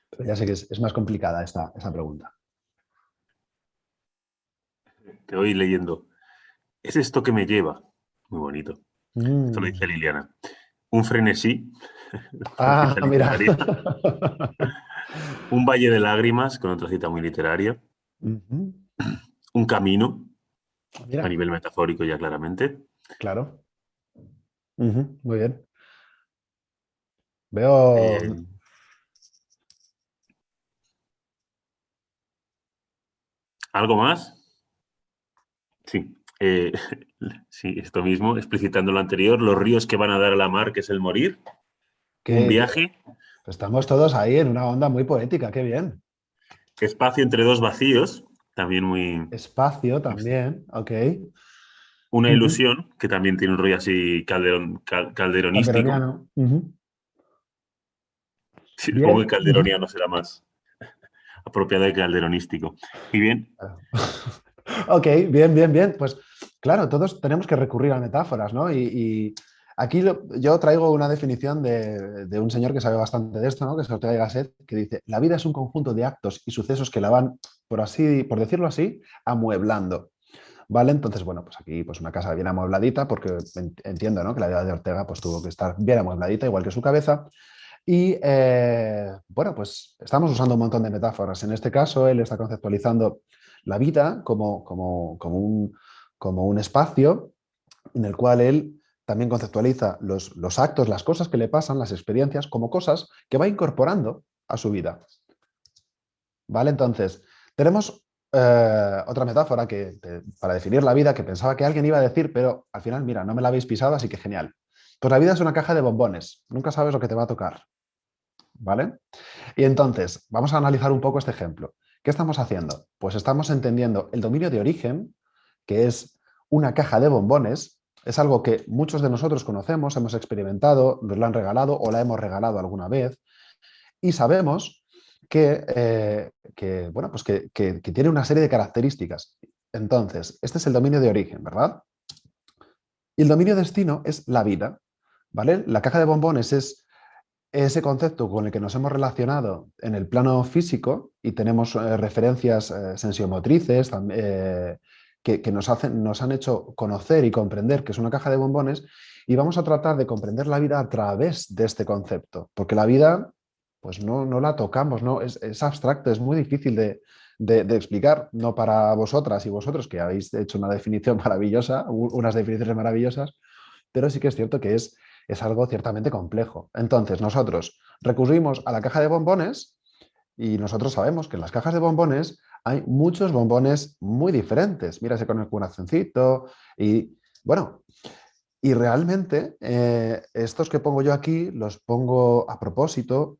Pero ya sé que es más complicada esta pregunta. Te voy leyendo. Es esto que me lleva. Muy bonito. Esto lo Mm. dice Liliana. Un frenesí, una Ah, cita mira. literaria. Un valle de lágrimas, con otra cita muy literaria. Ujú. Un camino, a Mira, nivel metafórico ya claramente. claro. Ujú, muy bien. Veo. Eh, ¿Algo más? Sí. Sí, esto mismo, explicitando lo anterior. Los ríos que van a dar a la mar, que es el morir. Un Qué bien. viaje. Estamos todos ahí en una onda muy poética, qué bien. Espacio entre dos vacíos, también muy... Espacio también, ok. Una Ujú. ilusión, que también tiene un rollo así calderonístico. Calderoniano. Ujú. Sí, supongo que Bien. Ujú. calderoniano será más apropiado de calderonístico. Y bien, Ok, bien, bien, bien. Pues claro, todos tenemos que recurrir a metáforas, ¿no? Y aquí yo traigo una definición de un señor que sabe bastante de esto, ¿no? Que es Ortega y Gasset, que dice, la vida es un conjunto de actos y sucesos que la van, por decirlo así, amueblando. ¿Vale? Entonces, bueno, pues aquí pues una casa bien amuebladita, porque entiendo, ¿no? Que la vida de Ortega pues tuvo que estar bien amuebladita, igual que su cabeza. Y bueno, pues estamos usando un montón de metáforas. En este caso, él está conceptualizando la vida como un espacio en el cual él también conceptualiza los actos, las cosas que le pasan, las experiencias, como cosas que va incorporando a su vida. ¿Vale? Entonces, tenemos otra metáfora para definir la vida que pensaba que alguien iba a decir, pero al final, mira, no me la habéis pisado, así que genial. Pues la vida es una caja de bombones. Nunca sabes lo que te va a tocar. ¿Vale? Y entonces, vamos a analizar un poco este ejemplo. ¿Qué estamos haciendo? Pues estamos entendiendo el dominio de origen, que es una caja de bombones. Es algo que muchos de nosotros conocemos, hemos experimentado, nos lo han regalado o la hemos regalado alguna vez y sabemos bueno, pues que tiene una serie de características. Entonces, este es el dominio de origen, ¿verdad? Y el dominio destino es la vida, ¿vale? La caja de bombones es ese concepto con el que nos hemos relacionado en el plano físico y tenemos referencias sensiomotrices que nos han hecho conocer y comprender que es una caja de bombones y vamos a tratar de comprender la vida a través de este concepto, porque la vida pues no la tocamos, ¿no? Es abstracto, es muy difícil de explicar, no para vosotras y vosotros que habéis hecho una definición maravillosa, unas definiciones maravillosas, pero sí que es cierto que es algo ciertamente complejo. Entonces, nosotros recurrimos a la caja de bombones y nosotros sabemos que en las cajas de bombones hay muchos bombones muy diferentes. Mira, se con el corazoncito y, bueno, y realmente estos que pongo yo aquí los pongo a propósito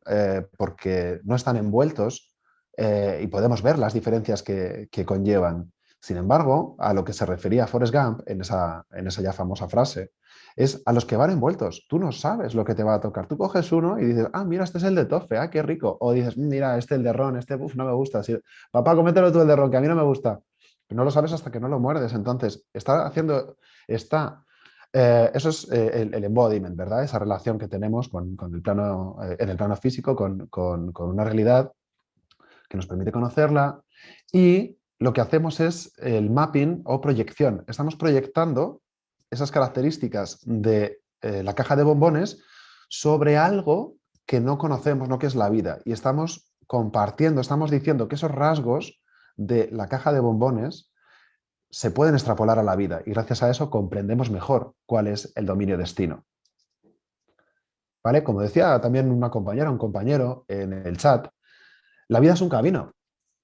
porque no están envueltos y podemos ver las diferencias que conllevan. Sin embargo, a lo que se refería Forrest Gump en esa ya famosa frase, es a los que van envueltos. Tú no sabes lo que te va a tocar. Tú coges uno y dices, ah, mira, este es el de tofe, ah, qué rico. O dices, mira, este el de ron, este, uf, no me gusta. Sí, papá, cómetelo tú el de ron, que a mí no me gusta. No lo sabes hasta que no lo muerdes. Entonces, está eso es el embodiment, ¿verdad? Esa relación que tenemos con el plano, en el plano físico, con una realidad que nos permite conocerla. Y lo que hacemos es el mapping o proyección. Estamos proyectando esas características de la caja de bombones sobre algo que no conocemos, no que es la vida. Y estamos compartiendo, estamos diciendo que esos rasgos de la caja de bombones se pueden extrapolar a la vida y gracias a eso comprendemos mejor cuál es el dominio destino. ¿Vale? Como decía también una compañera, un compañero en el chat, la vida es un camino.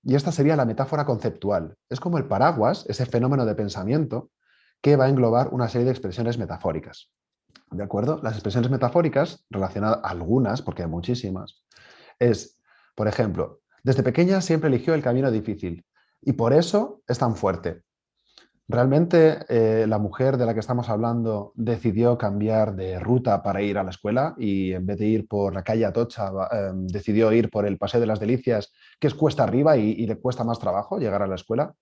Y esta sería la metáfora conceptual. Es como el paraguas, ese fenómeno de pensamiento que va a englobar una serie de expresiones metafóricas. ¿De acuerdo? Las expresiones metafóricas, relacionadas algunas, porque hay muchísimas, es, por ejemplo, desde pequeña siempre eligió el camino difícil y por eso es tan fuerte. Realmente la mujer de la que estamos hablando decidió cambiar de ruta para ir a la escuela y en vez de ir por la calle Atocha, decidió ir por el Paseo de las Delicias, que es cuesta arriba y le cuesta más trabajo llegar a la escuela.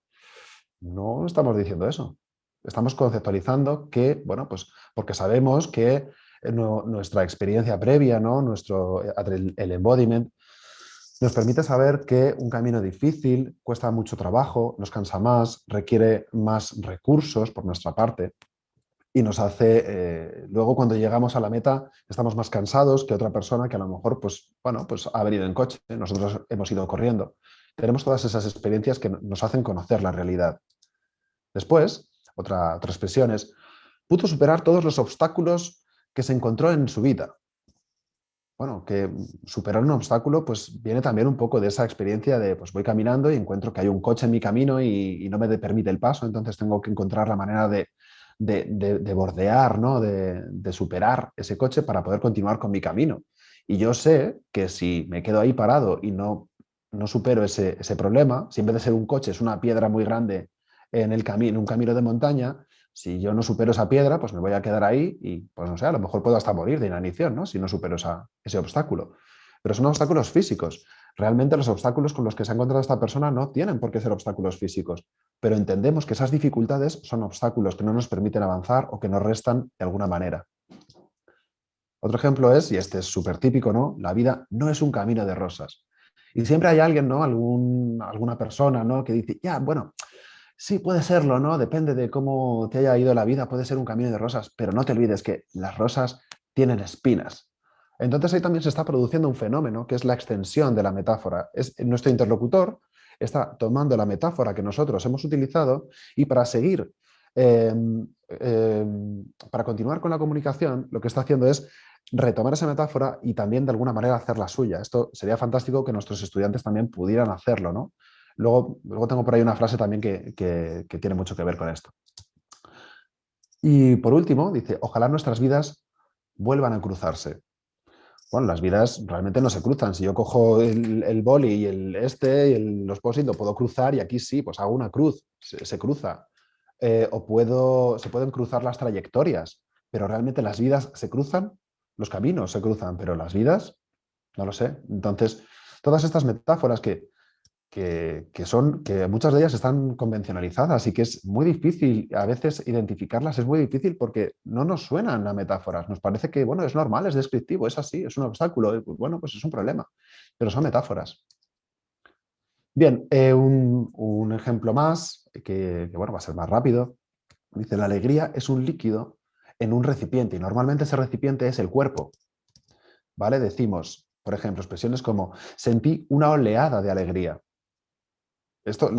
No estamos diciendo eso. Estamos conceptualizando que, bueno, pues porque sabemos que nuestra experiencia previa, ¿no? El embodiment, nos permite saber que un camino difícil cuesta mucho trabajo, nos cansa más, requiere más recursos por nuestra parte y nos hace, luego cuando llegamos a la meta, estamos más cansados que otra persona que a lo mejor, pues, bueno, pues ha venido en coche, nosotros hemos ido corriendo. Tenemos todas esas experiencias que nos hacen conocer la realidad. Después, otra expresión es, pudo superar todos los obstáculos que se encontró en su vida. Bueno, que superar un obstáculo pues viene también un poco de esa experiencia de pues voy caminando y encuentro que hay un coche en mi camino y no me permite el paso, entonces tengo que encontrar la manera de bordear, ¿no? De superar ese coche para poder continuar con mi camino. Y yo sé que si me quedo ahí parado y no supero ese problema, si en vez de ser un coche es una piedra muy grande en el camino, un camino de montaña, si yo no supero esa piedra, pues me voy a quedar ahí y, pues no sé, a lo mejor puedo hasta morir de inanición, ¿no? Si no supero ese obstáculo. Pero son obstáculos físicos. Realmente los obstáculos con los que se ha encontrado esta persona no tienen por qué ser obstáculos físicos, pero entendemos que esas dificultades son obstáculos que no nos permiten avanzar o que nos restan de alguna manera. Otro ejemplo es, y este es súper típico, ¿no? La vida no es un camino de rosas. Y siempre hay alguien, ¿no? Alguna persona, ¿no? Que dice, ya, bueno, sí, puede serlo, ¿no? Depende de cómo te haya ido la vida, puede ser un camino de rosas, pero no te olvides que las rosas tienen espinas. Entonces ahí también se está produciendo un fenómeno que es la extensión de la metáfora. Es nuestro interlocutor está tomando la metáfora que nosotros hemos utilizado y para seguir, eh, eh, para continuar con la comunicación, lo que está haciendo es retomar esa metáfora y también de alguna manera hacerla suya. Esto sería fantástico que nuestros estudiantes también pudieran hacerlo, ¿no? Luego tengo por ahí una frase también que tiene mucho que ver con esto. Y por último, dice, ojalá nuestras vidas vuelvan a cruzarse. Bueno, las vidas realmente no se cruzan. Si yo cojo el boli y los post-it, lo puedo cruzar y aquí sí, pues hago una cruz, se cruza. Se pueden cruzar las trayectorias, pero realmente las vidas se cruzan, los caminos se cruzan, pero las vidas, no lo sé. Entonces, todas estas metáforas que muchas de ellas están convencionalizadas y que es muy difícil a veces identificarlas, es muy difícil porque no nos suenan a metáforas. Nos parece que, bueno, es normal, es descriptivo, es así, es un obstáculo, bueno, pues es un problema, pero son metáforas. Bien, un ejemplo más bueno, va a ser más rápido. Dice, la alegría es un líquido en un recipiente y normalmente ese recipiente es el cuerpo, ¿vale? Decimos, por ejemplo, expresiones como sentí una oleada de alegría. Esto,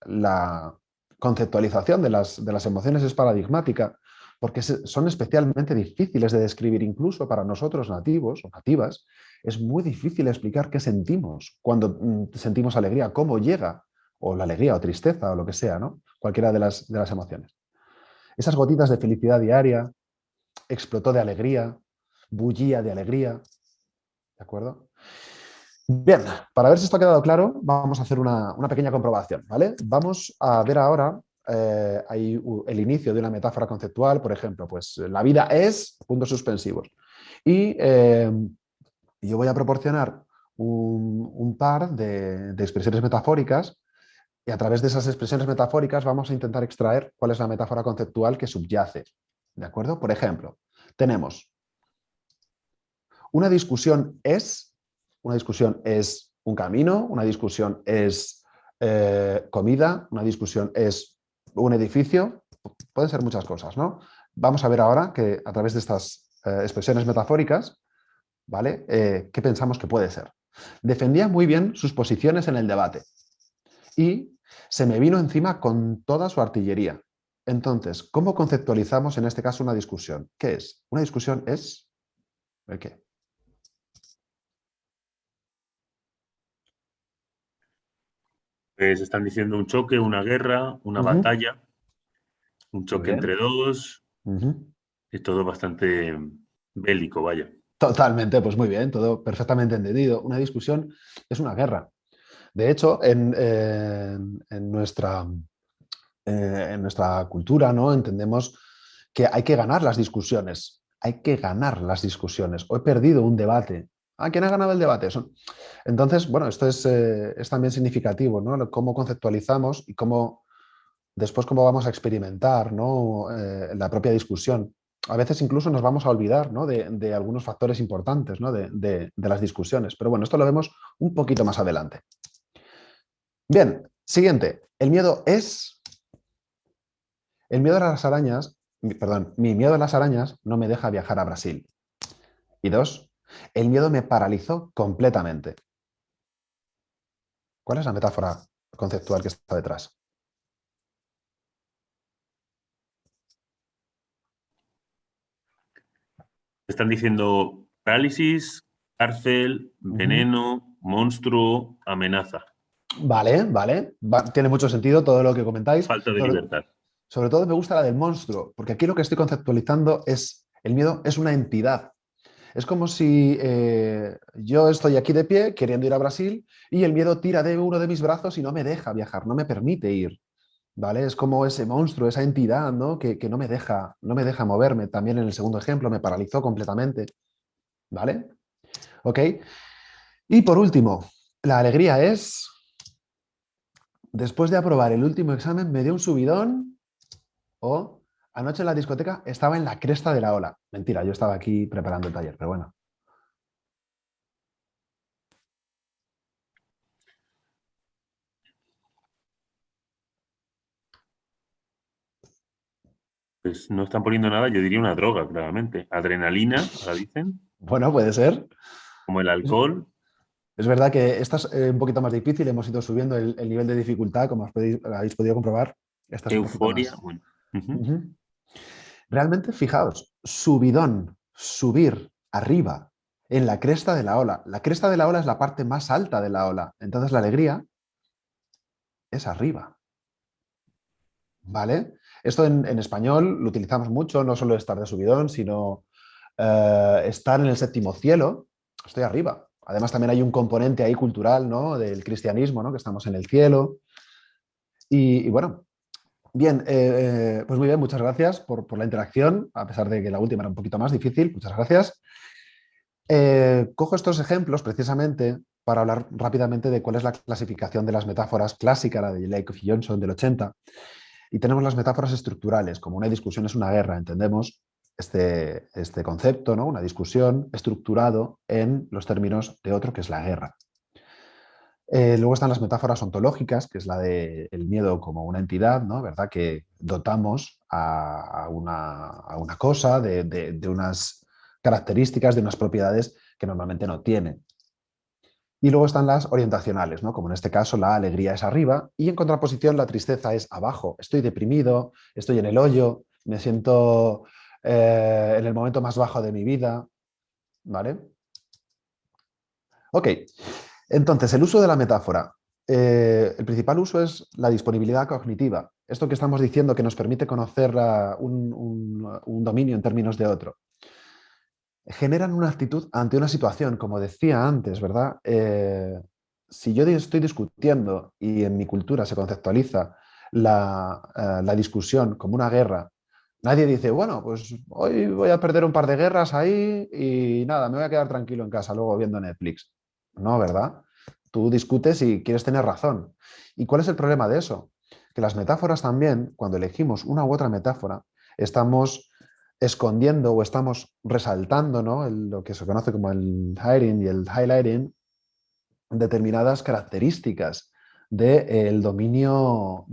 la conceptualización de las emociones es paradigmática porque son especialmente difíciles de describir, incluso para nosotros nativos o nativas. Es muy difícil explicar qué sentimos cuando sentimos alegría, cómo llega, o la alegría o tristeza o lo que sea, ¿no? Cualquiera de las emociones. Esas gotitas de felicidad diaria, explotó de alegría, bullía de alegría, ¿de acuerdo? Bien, para ver si esto ha quedado claro, vamos a hacer una pequeña comprobación, ¿vale? Vamos a ver ahora el inicio de una metáfora conceptual, por ejemplo, pues la vida es puntos suspensivos. Y yo voy a proporcionar un par de expresiones metafóricas y a través de esas expresiones metafóricas vamos a intentar extraer cuál es la metáfora conceptual que subyace, ¿de acuerdo? Por ejemplo, tenemos una discusión es, una discusión es un camino, una discusión es comida, una discusión es un edificio, pueden ser muchas cosas, ¿no? Vamos a ver ahora que a través de estas expresiones metafóricas, ¿vale? ¿Qué pensamos que puede ser? Defendía muy bien sus posiciones en el debate y se me vino encima con toda su artillería. Entonces, ¿cómo conceptualizamos en este caso una discusión? ¿Qué es? Una discusión es... ¿El qué? Pues están diciendo un choque, una guerra, una Ujú. batalla, un Muy choque bien. entre dos, Ujú. es todo bastante bélico, vaya. Totalmente, pues muy bien, todo perfectamente entendido. Una discusión es una guerra. De hecho, en nuestra cultura, ¿no? Entendemos que hay que ganar las discusiones. Hay que ganar las discusiones. O he perdido un debate. ¿A quién ha ganado el debate? Entonces, bueno, esto es también significativo, ¿no? Cómo conceptualizamos y después cómo vamos a experimentar, ¿no? La propia discusión. A veces incluso nos vamos a olvidar, ¿no? de algunos factores importantes, ¿no? de las discusiones. Pero bueno, esto lo vemos un poquito más adelante. Bien, siguiente. El miedo a las arañas, perdón, mi miedo a las arañas no me deja viajar a Brasil. Y dos, el miedo me paralizó completamente. ¿Cuál es la metáfora conceptual que está detrás? Están diciendo parálisis, cárcel, Ujú. veneno, monstruo, amenaza, Vale, vale. Tiene mucho sentido todo lo que comentáis. falta de libertad. Sobre todo me gusta la del monstruo, porque aquí lo que estoy conceptualizando es el miedo es una entidad. Es como si yo estoy aquí de pie queriendo ir a Brasil y el miedo tira de uno de mis brazos y no me deja viajar, no me permite ir. ¿Vale? Es como ese monstruo, esa entidad, ¿no? Que no me deja moverme. También en el segundo ejemplo me paralizó completamente. ¿Vale? ¿Ok? Y por último, la alegría es, después de aprobar el último examen, me dio un subidón o anoche en la discoteca estaba en la cresta de la ola. Mentira, yo estaba aquí preparando el taller, pero bueno. Pues no están poniendo nada, yo diría una droga, claramente. Adrenalina, ahora dicen, Bueno, puede ser. como el Es, alcohol, es verdad que esta es un poquito más difícil, hemos ido subiendo el nivel de dificultad, como habéis podido comprobar. Esta es un poquito euforia, más. bueno. Ujú. Ujú. Realmente, fijaos, subidón, subir arriba, en la cresta de la ola. La cresta de la ola es la parte más alta de la ola. Entonces la alegría es arriba, ¿vale? Esto en español lo utilizamos mucho, no solo estar de subidón, sino estar en el séptimo cielo, estoy arriba. Además también hay un componente ahí cultural, ¿no? Del cristianismo, ¿no? Que estamos en el cielo. Y bueno, bien, pues muy bien, muchas gracias por la interacción, a pesar de que la última era un poquito más difícil. Muchas gracias. Cojo estos ejemplos precisamente para hablar rápidamente de cuál es la clasificación de las metáforas clásica, la de Lakoff y Johnson del 80, y tenemos las metáforas estructurales, como una discusión es una guerra, entendemos este concepto, ¿no? Una discusión estructurado en los términos de otro que es la guerra. Luego están las metáforas ontológicas, que es la del miedo como una entidad, ¿no? ¿Verdad? Que dotamos a una cosa de unas características, de unas propiedades que normalmente no tiene. Y luego están las orientacionales, ¿no? Como en este caso la alegría es arriba y en contraposición la tristeza es abajo. Estoy deprimido, estoy en el hoyo, me siento en el momento más bajo de mi vida, ¿vale? Ok, entonces el uso de la metáfora. El principal uso es la disponibilidad cognitiva. Esto que estamos diciendo que nos permite conocer un dominio en términos de otro. Generan una actitud ante una situación, como decía antes, ¿verdad? Si yo estoy discutiendo y en mi cultura se conceptualiza la discusión como una guerra, nadie dice, bueno, pues hoy voy a perder un par de guerras ahí y nada, me voy a quedar tranquilo en casa luego viendo Netflix. No, ¿verdad? Tú discutes y quieres tener razón. ¿Y cuál es el problema de eso? Que las metáforas también, cuando elegimos una u otra metáfora, estamos escondiendo o estamos resaltando, ¿no? Lo que se conoce como el hiding y el highlighting, determinadas características del dominio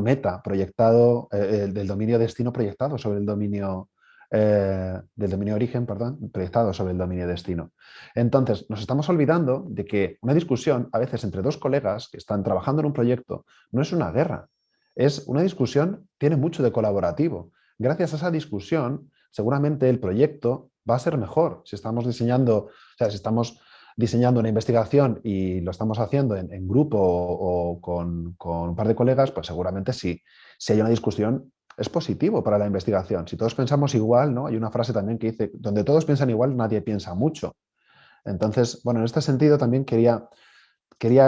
meta proyectado, del dominio destino proyectado sobre el dominio, del dominio origen, perdón, proyectado sobre el dominio destino. Entonces, nos estamos olvidando de que una discusión, a veces entre dos colegas que están trabajando en un proyecto, no es una guerra, es una discusión, tiene mucho de colaborativo. Gracias a esa discusión, seguramente el proyecto va a ser mejor. Si estamos diseñando, o sea, si estamos diseñando una investigación y lo estamos haciendo en grupo o con un par de colegas, pues seguramente si hay una discusión es positivo para la investigación. Si todos pensamos igual, ¿no? Hay una frase también que dice, donde todos piensan igual, nadie piensa mucho. Entonces, bueno, en este sentido también quería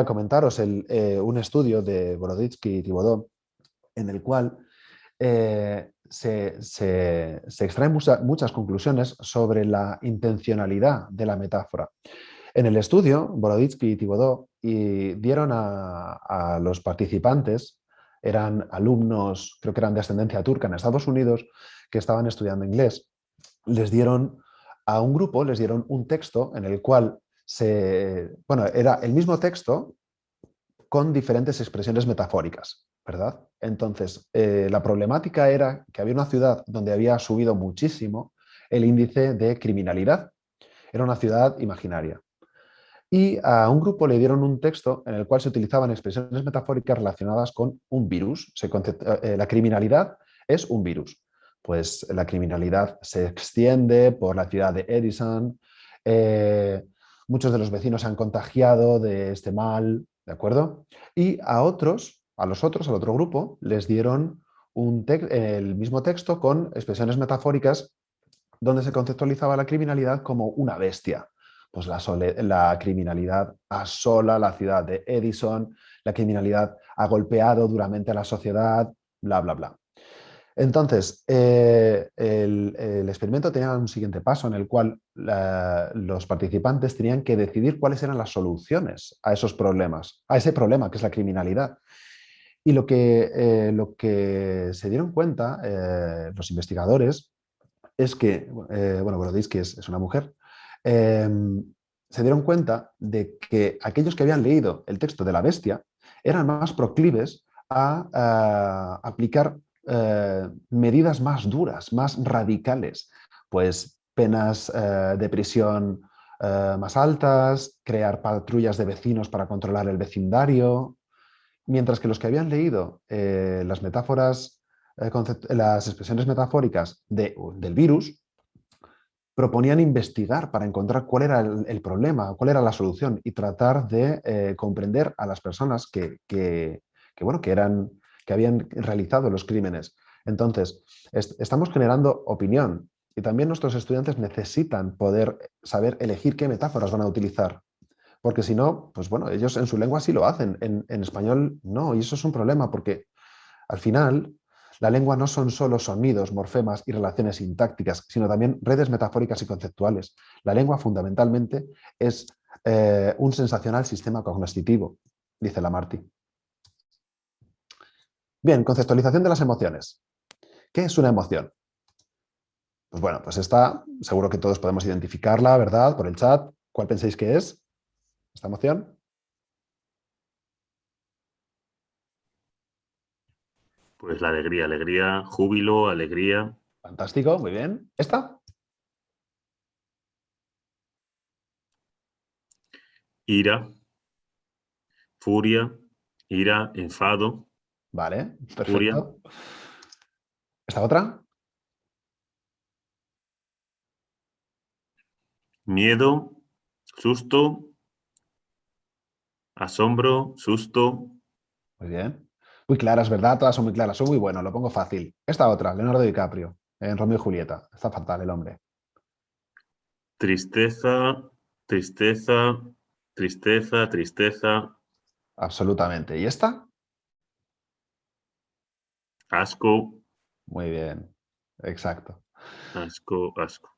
comentaros un estudio de Boroditsky y Thibodeau en el cual se extraen muchas conclusiones sobre la intencionalidad de la metáfora. En el estudio, Boroditsky y Thibodeau dieron a los participantes, eran alumnos, creo que eran de ascendencia turca en Estados Unidos, que estaban estudiando inglés, les dieron a un grupo, les dieron un texto en el cual bueno, era el mismo texto con diferentes expresiones metafóricas, ¿verdad? Entonces, la problemática era que había una ciudad donde había subido muchísimo el índice de criminalidad. Era una ciudad imaginaria. Y a un grupo le dieron un texto en el cual se utilizaban expresiones metafóricas relacionadas con un virus. La criminalidad es un virus. Pues la criminalidad se extiende por la ciudad de Edison. Muchos de los vecinos se han contagiado de este mal, ¿de acuerdo? Y al otro grupo, les dieron el mismo texto con expresiones metafóricas donde se conceptualizaba la criminalidad como una bestia. Pues la criminalidad asola la ciudad de Edison, la criminalidad ha golpeado duramente a la sociedad, bla, bla, bla. Entonces, el experimento tenía un siguiente paso en el cual los participantes tenían que decidir cuáles eran las soluciones a esos problemas, a ese problema que es la criminalidad. Y lo que se dieron cuenta los investigadores es que, bueno, Boroditsky es una mujer, eh, se dieron cuenta de que aquellos que habían leído el texto de la bestia eran más proclives a aplicar medidas más duras, más radicales, pues penas de prisión más altas, crear patrullas de vecinos para controlar el vecindario, mientras que los que habían leído las metáforas, las expresiones metafóricas del virus, proponían investigar para encontrar cuál era el problema, cuál era la solución y tratar de comprender a las personas bueno, que habían realizado los crímenes. Entonces, estamos generando opinión y también nuestros estudiantes necesitan poder saber elegir qué metáforas van a utilizar. Porque si no, pues bueno, ellos en su lengua sí lo hacen, en español no, y eso es un problema porque al final, la lengua no son solo sonidos, morfemas y relaciones sintácticas, sino también redes metafóricas y conceptuales. La lengua fundamentalmente es un sensacional sistema cognitivo, dice Lamartine. Bien, conceptualización de las emociones. ¿Qué es una emoción? Pues bueno, pues esta seguro que todos podemos identificarla, ¿verdad? Por el chat. ¿Cuál pensáis que es esta emoción? Pues la alegría, alegría, júbilo, alegría, Fantástico, muy bien. ¿Esta? ira, furia, ira, enfado, Vale, furia, perfecto. ¿Esta otra? miedo, susto, asombro, susto, Muy bien. Muy claras, ¿verdad? Todas son muy claras, son muy buenas, lo pongo fácil. Esta otra, Leonardo DiCaprio, en Romeo y Julieta. Está fatal el hombre. tristeza, tristeza, tristeza, tristeza, Absolutamente. ¿Y esta? asco, Muy bien. Exacto. asco, asco.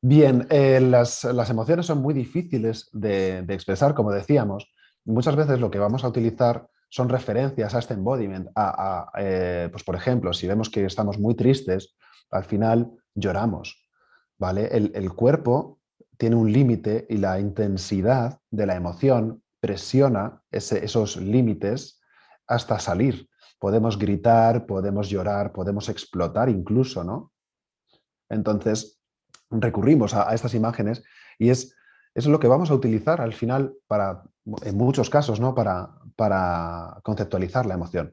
Bien, las emociones son muy difíciles de expresar, como decíamos. Muchas veces lo que vamos a utilizar son referencias a este embodiment. Pues por ejemplo, si vemos que estamos muy tristes, al final lloramos, ¿vale? El cuerpo tiene un límite y la intensidad de la emoción presiona esos límites hasta salir. Podemos gritar, podemos llorar, podemos explotar incluso, ¿no? Entonces, recurrimos a estas imágenes y eso es lo que vamos a utilizar al final en muchos casos, ¿no? Para conceptualizar la emoción.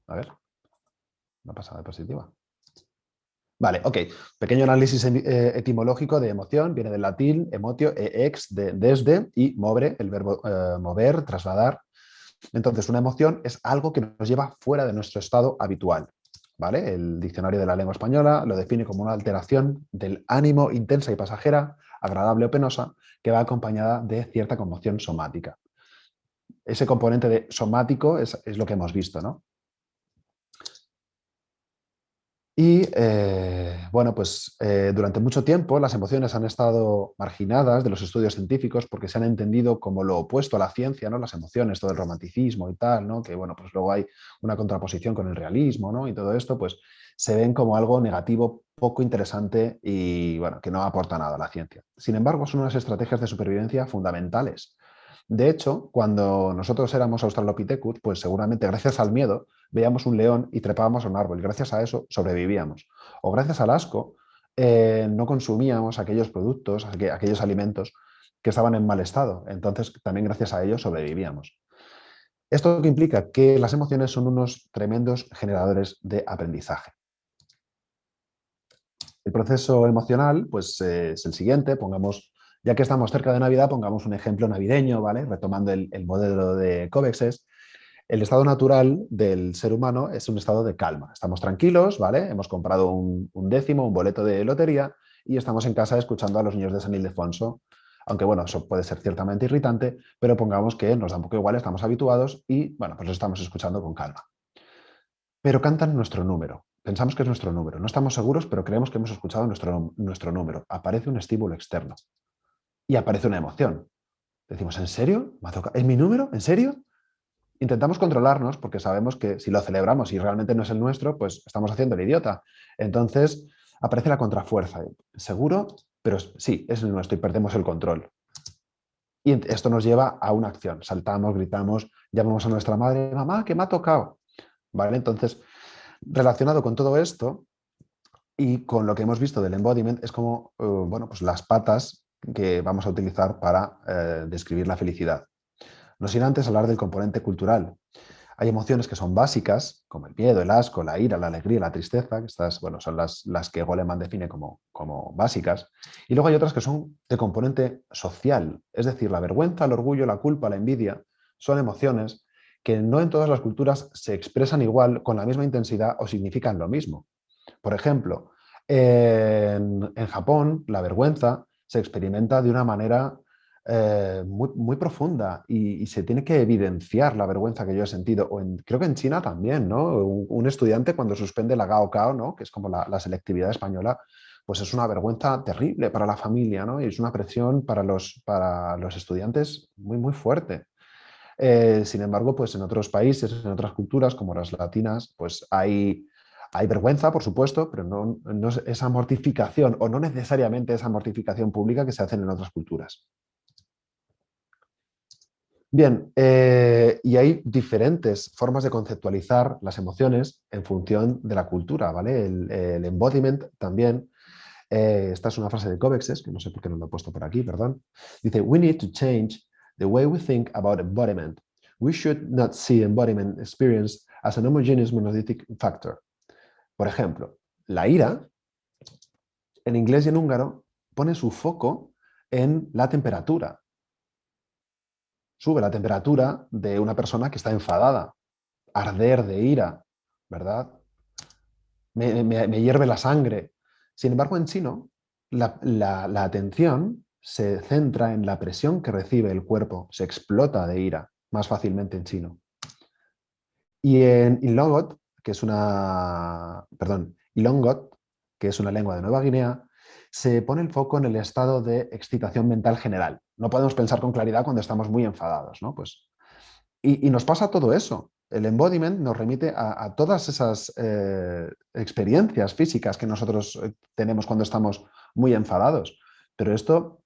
A ver, una pasada diapositiva. Vale, ok. Pequeño análisis etimológico de emoción. Viene del latín emotio, ex, de desde, y movere, el verbo mover, trasladar. Entonces, una emoción es algo que nos lleva fuera de nuestro estado habitual. ¿Vale? El diccionario de la lengua española lo define como una alteración del ánimo intensa y pasajera, agradable o penosa, que va acompañada de cierta conmoción somática. Ese componente de somático es lo que hemos visto, ¿no? Y bueno, pues durante mucho tiempo las emociones han estado marginadas de los estudios científicos porque se han entendido como lo opuesto a la ciencia, ¿no? Las emociones, todo el romanticismo y tal, ¿no? Que bueno, pues luego hay una contraposición con el realismo, ¿no? Y todo esto, pues se ven como algo negativo, poco interesante y bueno, que no aporta nada a la ciencia. Sin embargo, son unas estrategias de supervivencia fundamentales. De hecho, cuando nosotros éramos Australopithecus, pues seguramente gracias al miedo veíamos un león y trepábamos a un árbol y gracias a eso sobrevivíamos. O gracias al asco no consumíamos aquellos productos, aquellos alimentos que estaban en mal estado. Entonces también gracias a ello sobrevivíamos. Esto que implica que las emociones son unos tremendos generadores de aprendizaje. El proceso emocional pues, es el siguiente, pongamos, ya que estamos cerca de Navidad, pongamos un ejemplo navideño, ¿vale? Retomando el modelo de Covexes. El estado natural del ser humano es un estado de calma. Estamos tranquilos, ¿vale? Hemos comprado un décimo, un boleto de lotería y estamos en casa escuchando a los niños de San Ildefonso. Aunque bueno, eso puede ser ciertamente irritante, pero pongamos que nos da un poco igual, estamos habituados y bueno, pues lo estamos escuchando con calma. Pero cantan nuestro número. Pensamos que es nuestro número. No estamos seguros, pero creemos que hemos escuchado nuestro número. Aparece un estímulo externo y aparece una emoción. Decimos, ¿en serio? ¿Me ha tocado? ¿Es mi número? ¿En serio? Intentamos controlarnos porque sabemos que si lo celebramos y realmente no es el nuestro, pues estamos haciendo el idiota. Entonces aparece la contrafuerza. Seguro, pero sí, es el nuestro y perdemos el control. Y esto nos lleva a una acción. Saltamos, gritamos, llamamos a nuestra madre, mamá, que me ha tocado. ¿Vale? Entonces, relacionado con todo esto y con lo que hemos visto del embodiment, es como bueno, pues las patas que vamos a utilizar para describir la felicidad. No sin antes hablar del componente cultural. Hay emociones que son básicas, como el miedo, el asco, la ira, la alegría, la tristeza, que estas bueno, son las que Goleman define como básicas. Y luego hay otras que son de componente social, es decir, la vergüenza, el orgullo, la culpa, la envidia, son emociones que no en todas las culturas se expresan igual, con la misma intensidad o significan lo mismo. Por ejemplo, en Japón la vergüenza se experimenta de una manera muy profunda y se tiene que evidenciar la vergüenza que yo he sentido. Creo que en China también, ¿no? Un estudiante cuando suspende la Gaokao, ¿no? Que es como la selectividad española, pues es una vergüenza terrible para la familia, ¿no? Y es una presión para los estudiantes muy fuerte. Sin embargo, pues en otros países, en otras culturas como las latinas, pues hay vergüenza, por supuesto, pero no es esa mortificación o no necesariamente esa mortificación pública que se hacen en otras culturas. Bien, y hay diferentes formas de conceptualizar las emociones en función de la cultura, ¿vale? El embodiment también. Esta es una frase de Covexes, que no sé por qué no lo he puesto por aquí, perdón. Dice, we need to change the way we think about embodiment. We should not see embodiment experience as an homogeneous monolithic factor. Por ejemplo, la ira, en inglés y en húngaro, pone su foco en la temperatura. Sube la temperatura de una persona que está enfadada, arder de ira, ¿verdad? Me hierve la sangre. Sin embargo, en chino, la atención se centra en la presión que recibe el cuerpo, se explota de ira más fácilmente en chino. Y en Ilongot, que es Ilongot, que es una lengua de Nueva Guinea, se pone el foco en el estado de excitación mental general. No podemos pensar con claridad cuando estamos muy enfadados, ¿no? Pues, y nos pasa todo eso. El embodiment nos remite a todas esas experiencias físicas que nosotros tenemos cuando estamos muy enfadados. Pero esto,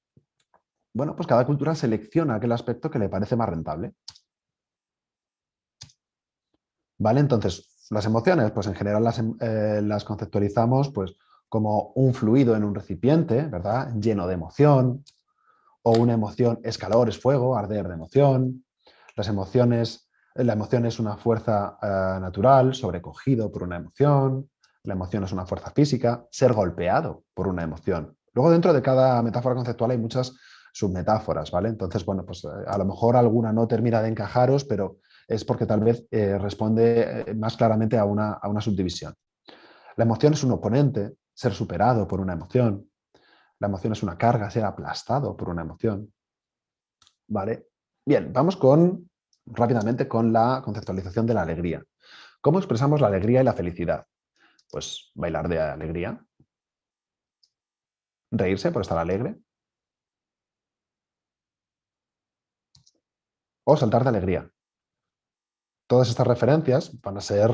bueno, pues cada cultura selecciona aquel aspecto que le parece más rentable. ¿Vale? Entonces, las emociones, pues en general las conceptualizamos pues, como un fluido en un recipiente, ¿verdad? Lleno de emoción, o una emoción es calor, es fuego, arder de emoción. La emoción es una fuerza natural, sobrecogido por una emoción, La emoción es una fuerza física, ser golpeado por una emoción. Luego dentro de cada metáfora conceptual hay muchas submetáforas, ¿vale? Entonces, bueno, pues a lo mejor alguna no termina de encajaros, pero es porque tal vez responde más claramente a una subdivisión. La emoción es un oponente, ser superado por una emoción. La emoción es una carga, ser aplastado por una emoción. ¿Vale? Bien, vamos rápidamente con la conceptualización de la alegría. ¿Cómo expresamos la alegría y la felicidad? Pues bailar de alegría, reírse por estar alegre o saltar de alegría. Todas estas referencias van a ser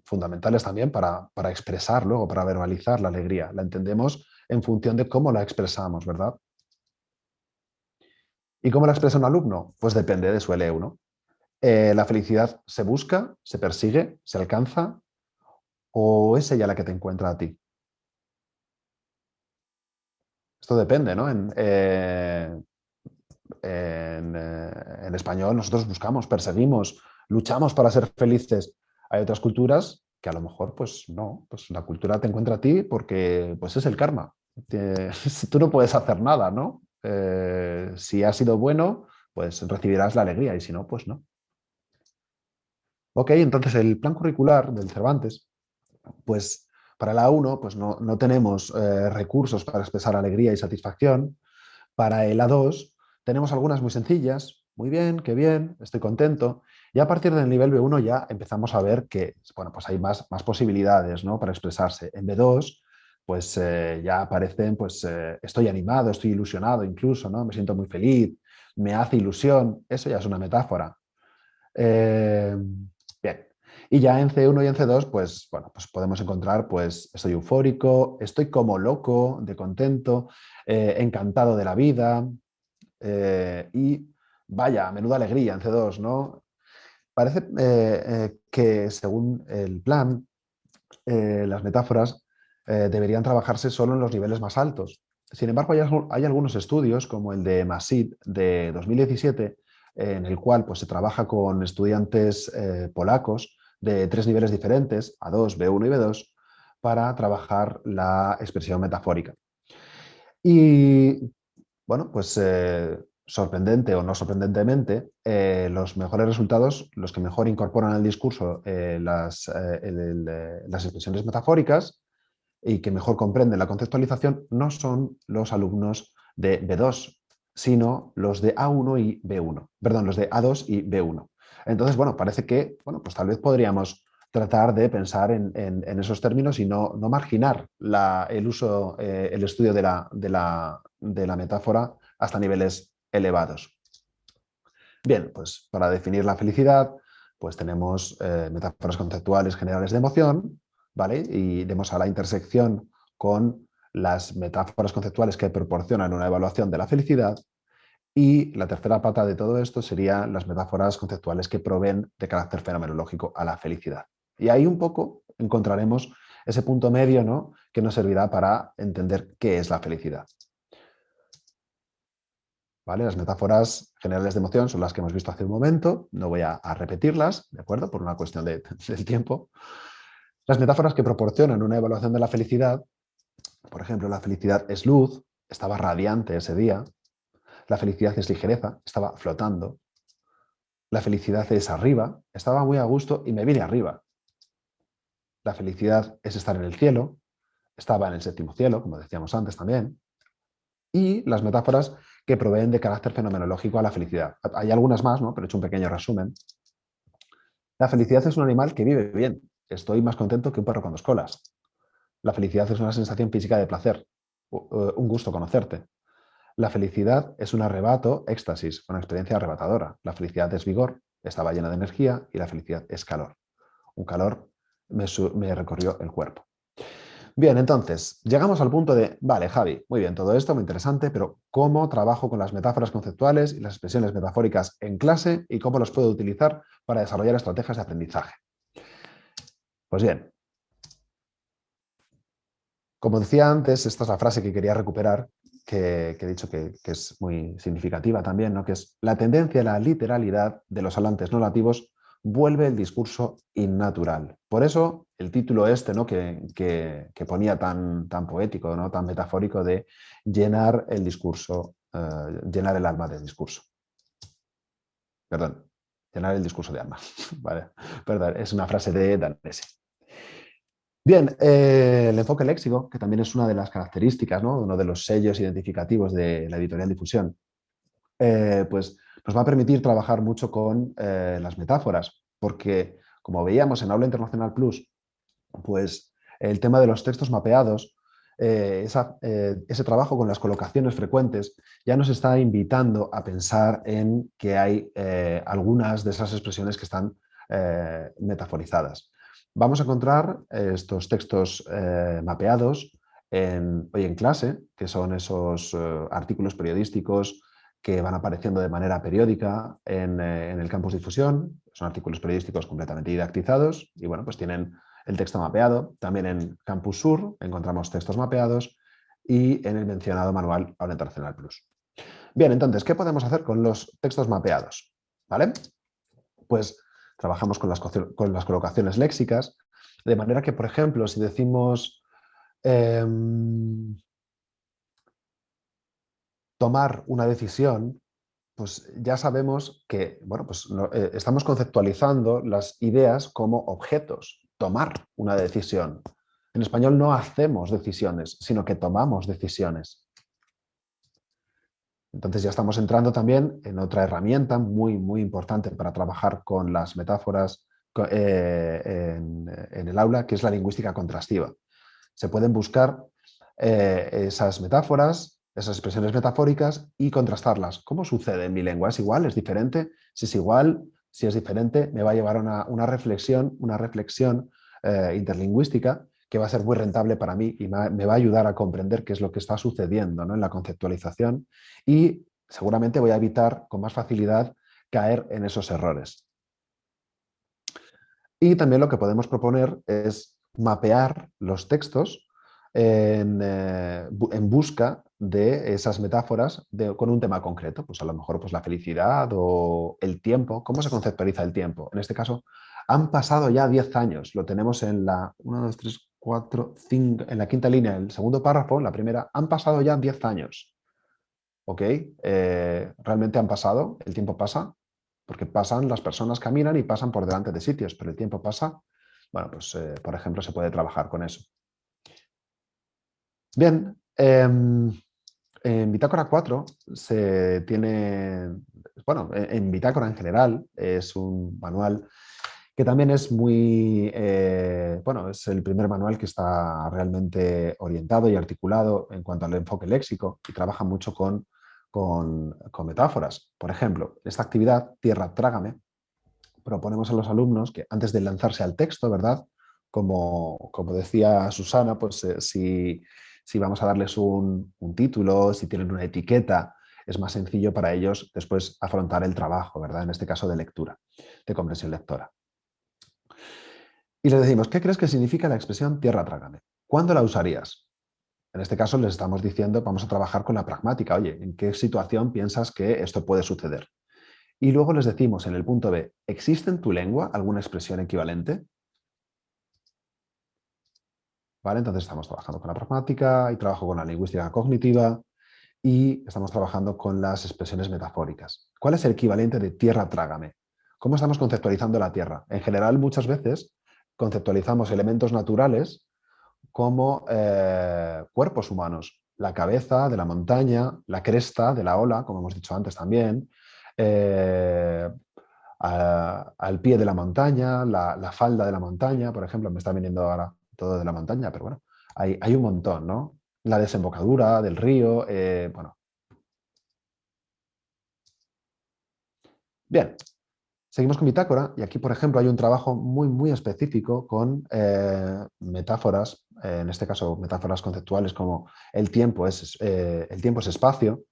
fundamentales también para expresar luego, para verbalizar la alegría. La entendemos en función de cómo la expresamos, ¿verdad? ¿Y cómo la expresa un alumno? Pues depende de su L1. ¿La felicidad se busca, se persigue, se alcanza o es ella la que te encuentra a ti? Esto depende, ¿no? En español nosotros buscamos, perseguimos, luchamos para ser felices. Hay otras culturas que a lo mejor, pues no, pues la cultura te encuentra a ti porque pues es el karma. Tú no puedes hacer nada, ¿no? Si has sido bueno, pues recibirás la alegría y si no, pues no. Ok, entonces el plan curricular del Cervantes, pues para la A1 pues no tenemos recursos para expresar alegría y satisfacción. Para el A2 tenemos algunas muy sencillas, muy bien, qué bien, estoy contento. Y a partir del nivel B1 ya empezamos a ver que bueno, pues hay más posibilidades, ¿no?, para expresarse. En B2 pues ya aparecen, pues estoy animado, estoy ilusionado incluso, ¿no? Me siento muy feliz, me hace ilusión, eso ya es una metáfora. Eh, bien. Y ya en C1 y en C2, pues, bueno, pues podemos encontrar, pues, estoy eufórico, estoy como loco, de contento, encantado de la vida, y vaya, menuda alegría en C2, ¿no? Parece que según el plan, las metáforas deberían trabajarse solo en los niveles más altos. Sin embargo, hay algunos estudios, como el de Masid de 2017, en el cual pues, se trabaja con estudiantes polacos de tres niveles diferentes, A2, B1 y B2, para trabajar la expresión metafórica. Y bueno, pues sorprendente o no sorprendentemente, los mejores resultados, los que mejor incorporan al discurso las expresiones metafóricas y que mejor comprenden la conceptualización, no son los alumnos de B2, sino los de A1 y B1, perdón, los de A2 y B1. Entonces, bueno, parece que, bueno, pues tal vez podríamos tratar de pensar en esos términos y no marginar el uso, el estudio de la metáfora hasta niveles elevados. Bien, pues para definir la felicidad, pues tenemos metáforas conceptuales generales de emoción, ¿vale? Y iremos a la intersección con las metáforas conceptuales que proporcionan una evaluación de la felicidad. Y la tercera pata de todo esto serían las metáforas conceptuales que proveen de carácter fenomenológico a la felicidad. Y ahí un poco encontraremos ese punto medio, ¿no?, que nos servirá para entender qué es la felicidad. ¿Vale? Las metáforas generales de emoción son las que hemos visto hace un momento, no voy a repetirlas, ¿de acuerdo? Por una cuestión del tiempo. Las metáforas que proporcionan una evaluación de la felicidad, por ejemplo, la felicidad es luz, estaba radiante ese día. La felicidad es ligereza, estaba flotando. La felicidad es arriba, estaba muy a gusto y me vine arriba. La felicidad es estar en el cielo, estaba en el séptimo cielo, como decíamos antes también. Y las metáforas que proveen de carácter fenomenológico a la felicidad. Hay algunas más, ¿no?, pero he hecho un pequeño resumen. La felicidad es un animal que vive bien. Estoy más contento que un perro con dos colas. La felicidad es una sensación física de placer, un gusto conocerte. La felicidad es un arrebato, éxtasis, una experiencia arrebatadora. La felicidad es vigor, estaba llena de energía y la felicidad es calor. Un calor me recorrió el cuerpo. Bien, entonces, llegamos al punto de, vale, Javi, muy bien, todo esto muy interesante, pero ¿cómo trabajo con las metáforas conceptuales y las expresiones metafóricas en clase y cómo los puedo utilizar para desarrollar estrategias de aprendizaje? Pues bien, como decía antes, esta es la frase que quería recuperar, que he dicho que es muy significativa también, ¿no?, que es la tendencia a la literalidad de los hablantes no nativos vuelve el discurso innatural. Por eso el título este, ¿no? que ponía tan poético, ¿no? Tan metafórico de llenar el discurso, llenar el alma del discurso. Perdón, llenar el discurso de alma. Vale, perdón, es una frase de Danesi. Bien, el enfoque léxico, que también es una de las características, ¿no? Uno de los sellos identificativos de la editorial Difusión, pues nos va a permitir trabajar mucho con las metáforas, porque como veíamos en Aula Internacional Plus, pues el tema de los textos mapeados, ese trabajo con las colocaciones frecuentes ya nos está invitando a pensar en que hay algunas de esas expresiones que están metaforizadas. Vamos a encontrar estos textos mapeados hoy en clase, que son esos artículos periodísticos que van apareciendo de manera periódica en el campus Difusión. Son artículos periodísticos completamente didactizados y bueno, pues tienen el texto mapeado. También en Campus Sur encontramos textos mapeados y en el mencionado manual Aula Internacional Plus. Bien, entonces, ¿qué podemos hacer con los textos mapeados? ¿Vale? Pues trabajamos con las colocaciones léxicas, de manera que, por ejemplo, si decimos tomar una decisión, pues ya sabemos que bueno, pues estamos conceptualizando las ideas como objetos, tomar una decisión. En español no hacemos decisiones, sino que tomamos decisiones. Entonces ya estamos entrando también en otra herramienta muy importante para trabajar con las metáforas en el aula, que es la lingüística contrastiva. Se pueden buscar esas metáforas, esas expresiones metafóricas y contrastarlas. ¿Cómo sucede en mi lengua? ¿Es igual? ¿Es diferente? Si es igual, si es diferente, me va a llevar a una reflexión interlingüística que va a ser muy rentable para mí y me va a ayudar a comprender qué es lo que está sucediendo, ¿no? En la conceptualización y seguramente voy a evitar con más facilidad caer en esos errores. Y también lo que podemos proponer es mapear los textos en busca de esas metáforas con un tema concreto, pues a lo mejor pues la felicidad o el tiempo. ¿Cómo se conceptualiza el tiempo? En este caso, han pasado ya 10 años, lo tenemos en la 1, 2, 3, 4, 5, en la quinta línea, el segundo párrafo, en la primera, han pasado ya 10 años. ¿Ok? ¿Realmente han pasado? ¿El tiempo pasa? Porque pasan, las personas caminan y pasan por delante de sitios, pero el tiempo pasa. Bueno, pues por ejemplo se puede trabajar con eso. Bien, en Bitácora 4 se tiene, bueno, en Bitácora en general es un manual que también es bueno, es el primer manual que está realmente orientado y articulado en cuanto al enfoque léxico y trabaja mucho con metáforas. Por ejemplo, esta actividad, Tierra, trágame, proponemos a los alumnos que antes de lanzarse al texto, ¿verdad? Como decía Susana, pues si vamos a darles un título, si tienen una etiqueta, es más sencillo para ellos después afrontar el trabajo, ¿verdad? En este caso de lectura, de comprensión lectora. Y les decimos, ¿qué crees que significa la expresión tierra trágame? ¿Cuándo la usarías? En este caso les estamos diciendo, vamos a trabajar con la pragmática. Oye, ¿en qué situación piensas que esto puede suceder? Y luego les decimos en el punto B, ¿existe en tu lengua alguna expresión equivalente? ¿Vale? Entonces estamos trabajando con la pragmática y trabajo con la lingüística cognitiva y estamos trabajando con las expresiones metafóricas. ¿Cuál es el equivalente de tierra trágame? ¿Cómo estamos conceptualizando la tierra? En general, muchas veces conceptualizamos elementos naturales como cuerpos humanos. La cabeza de la montaña, la cresta de la ola, como hemos dicho antes también, eh, al pie de la montaña, la falda de la montaña, por ejemplo, me está viniendo ahora todo de la montaña, pero bueno, hay un montón, ¿no? La desembocadura del río, bueno. Bien, seguimos con Bitácora y aquí, por ejemplo, hay un trabajo muy específico con metáforas, en este caso metáforas conceptuales como el tiempo es espacio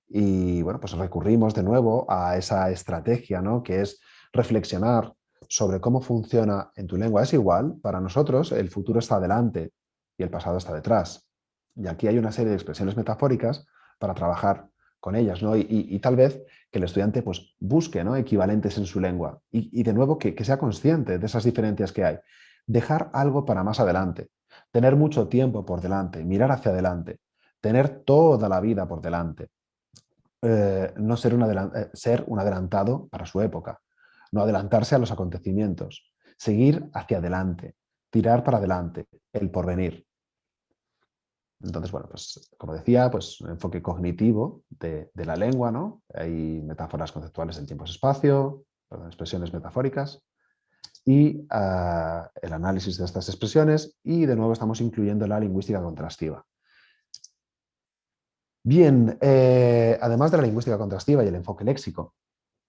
y bueno, pues recurrimos de nuevo a esa estrategia, ¿no? Que es reflexionar sobre cómo funciona en tu lengua. Es igual, para nosotros el futuro está adelante y el pasado está detrás. Y aquí hay una serie de expresiones metafóricas para trabajar con ellas, ¿no? Y tal vez que el estudiante pues, busque, ¿no?, equivalentes en su lengua y de nuevo que sea consciente de esas diferencias que hay. Dejar algo para más adelante, tener mucho tiempo por delante, mirar hacia adelante, tener toda la vida por delante, no ser ser un adelantado para su época, no adelantarse a los acontecimientos, seguir hacia adelante, tirar para adelante, el porvenir. Entonces, bueno, pues como decía, pues un enfoque cognitivo de la lengua, ¿no? Hay metáforas conceptuales del tiempo-espacio, expresiones metafóricas y el análisis de estas expresiones y de nuevo estamos incluyendo la lingüística contrastiva. Bien, además de la lingüística contrastiva y el enfoque léxico,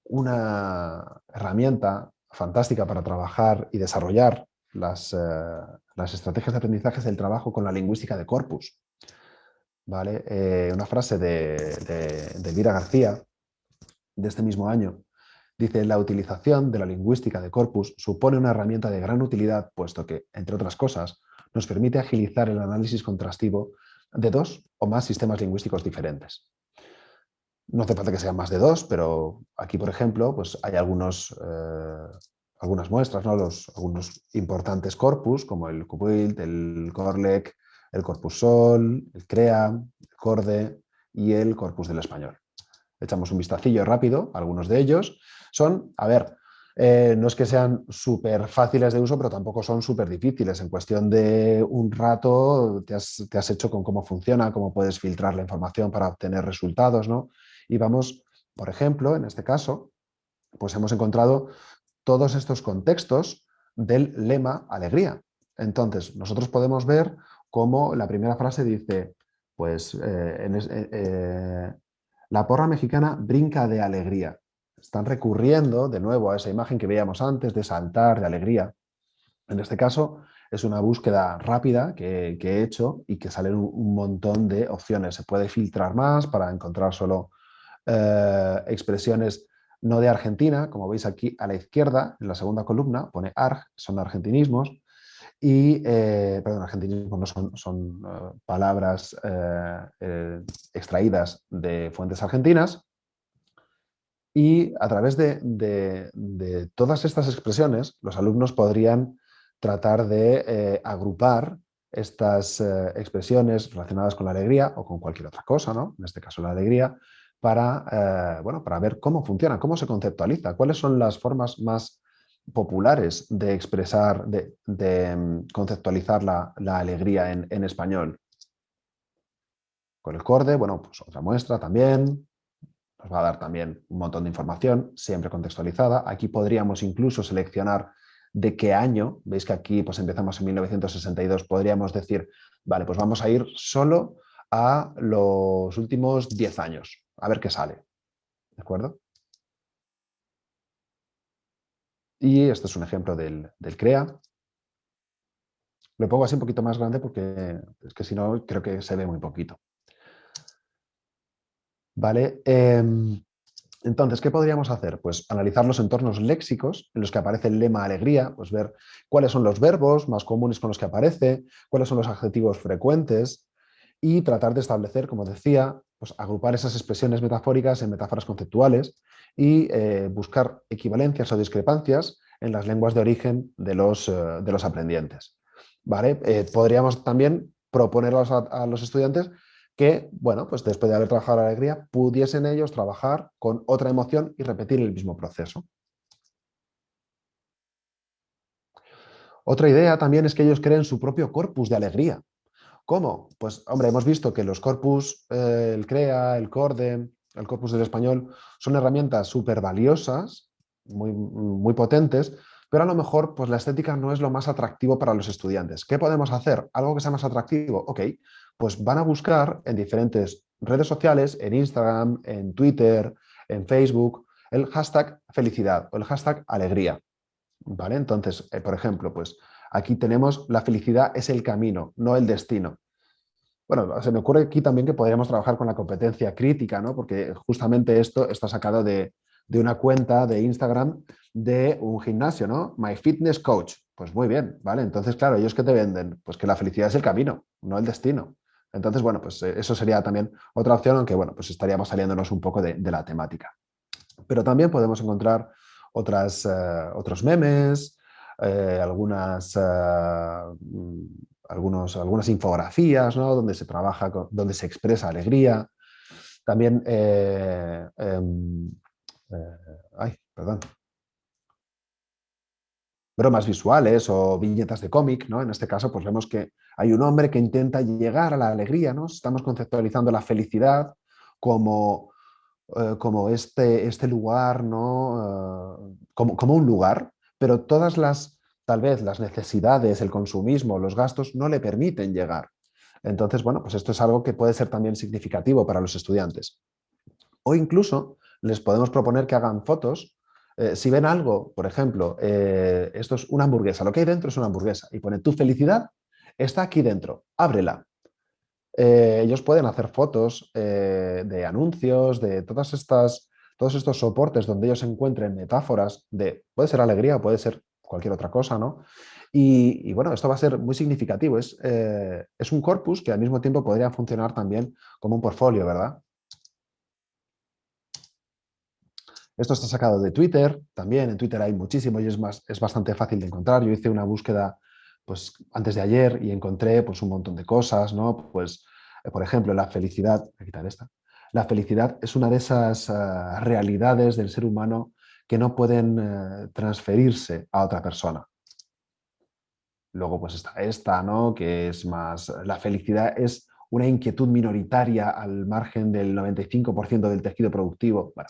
una herramienta fantástica para trabajar y desarrollar las estrategias de aprendizaje es el trabajo con la lingüística de corpus. ¿Vale? Una frase de Elvira García, de este mismo año, dice: la utilización de la lingüística de corpus supone una herramienta de gran utilidad, puesto que, entre otras cosas, nos permite agilizar el análisis contrastivo de dos o más sistemas lingüísticos diferentes. No hace falta que sean más de dos, pero aquí, por ejemplo, pues hay algunas muestras, ¿no? Algunos importantes corpus, como el Cubuilt, el Corlec, el Corpus Sol, el CREA, el CORDE y el Corpus del Español. Echamos un vistacillo rápido, algunos de ellos son, a ver, no es que sean súper fáciles de uso, pero tampoco son súper difíciles. En cuestión de un rato te has hecho con cómo funciona, cómo puedes filtrar la información para obtener resultados, ¿no? Y vamos, por ejemplo, en este caso, pues hemos encontrado todos estos contextos del lema alegría. Entonces, nosotros podemos ver cómo la primera frase dice, pues, la porra mexicana brinca de alegría. Están recurriendo de nuevo a esa imagen que veíamos antes de saltar, de alegría. En este caso, es una búsqueda rápida que he hecho y que salen un montón de opciones. Se puede filtrar más para encontrar solo expresiones no de Argentina, como veis aquí a la izquierda, en la segunda columna, pone ARG, son argentinismos, y, perdón, argentinismos no son palabras extraídas de fuentes argentinas, y a través de todas estas expresiones, los alumnos podrían tratar de agrupar estas expresiones relacionadas con la alegría o con cualquier otra cosa, ¿no? En este caso la alegría, bueno, para ver cómo funciona, cómo se conceptualiza, cuáles son las formas más populares de expresar, de conceptualizar la alegría en español. Con el CORDE, bueno, pues otra muestra también. Nos va a dar también un montón de información, siempre contextualizada. Aquí podríamos incluso seleccionar de qué año. Veis que aquí pues empezamos en 1962. Podríamos decir, vale, pues vamos a ir solo a los últimos 10 años, a ver qué sale. ¿De acuerdo? Y este es un ejemplo del CREA. Lo pongo así un poquito más grande porque es que si no creo que se ve muy poquito. ¿Vale? Entonces, ¿qué podríamos hacer? Pues analizar los entornos léxicos en los que aparece el lema alegría, pues ver cuáles son los verbos más comunes con los que aparece, cuáles son los adjetivos frecuentes y tratar de establecer, como decía, pues agrupar esas expresiones metafóricas en metáforas conceptuales y buscar equivalencias o discrepancias en las lenguas de origen de los aprendientes. ¿Vale? Podríamos también proponer a los estudiantes que, bueno, pues después de haber trabajado la alegría, pudiesen ellos trabajar con otra emoción y repetir el mismo proceso. Otra idea también es que ellos creen su propio corpus de alegría. ¿Cómo? Pues, hombre, hemos visto que los corpus, el CREA, el CORDE, el corpus del español, son herramientas súper valiosas, muy potentes, pero a lo mejor pues, la estética no es lo más atractivo para los estudiantes. ¿Qué podemos hacer? ¿Algo que sea más atractivo? Ok, pues van a buscar en diferentes redes sociales, en Instagram, en Twitter, en Facebook, el hashtag felicidad o el hashtag alegría. ¿Vale? Entonces, por ejemplo, pues aquí tenemos la felicidad es el camino, no el destino. Bueno, se me ocurre aquí también que podríamos trabajar con la competencia crítica, ¿no? Porque justamente esto está sacado de una cuenta de Instagram de un gimnasio, ¿no? My Fitness Coach. Pues muy bien, ¿vale? Entonces, claro, ¿ellos qué te venden? Pues que la felicidad es el camino, no el destino. Entonces, bueno, pues eso sería también otra opción, aunque bueno, pues estaríamos saliéndonos un poco de la temática. Pero también podemos encontrar otros memes, algunas, algunas infografías, ¿no? Donde se trabaja, donde se expresa alegría. También, ay, perdón, bromas visuales o viñetas de cómic, ¿no? En este caso, pues vemos que hay un hombre que intenta llegar a la alegría, ¿no? Estamos conceptualizando la felicidad como, como este lugar, ¿no? Como un lugar, pero todas las, tal vez las necesidades, el consumismo, los gastos no le permiten llegar. Entonces, bueno, pues esto es algo que puede ser también significativo para los estudiantes. O incluso les podemos proponer que hagan fotos. Si ven algo, por ejemplo, esto es una hamburguesa, lo que hay dentro es una hamburguesa y pone tu felicidad está aquí dentro, ábrela. Ellos pueden hacer fotos de anuncios, de todos estos soportes donde ellos encuentren metáforas de, puede ser alegría o puede ser cualquier otra cosa, ¿no? Y bueno, esto va a ser muy significativo. Es un corpus que al mismo tiempo podría funcionar también como un portfolio, ¿verdad? Esto está sacado de Twitter, también en Twitter hay muchísimo y es bastante fácil de encontrar. Yo hice una búsqueda pues, antes de ayer y encontré pues, un montón de cosas, ¿no? Pues, por ejemplo, la felicidad, voy a quitar esta, la felicidad es una de esas realidades del ser humano que no pueden transferirse a otra persona. Luego pues está esta, ¿no? Que es más, la felicidad es una inquietud minoritaria al margen del 95% del tejido productivo. Bueno,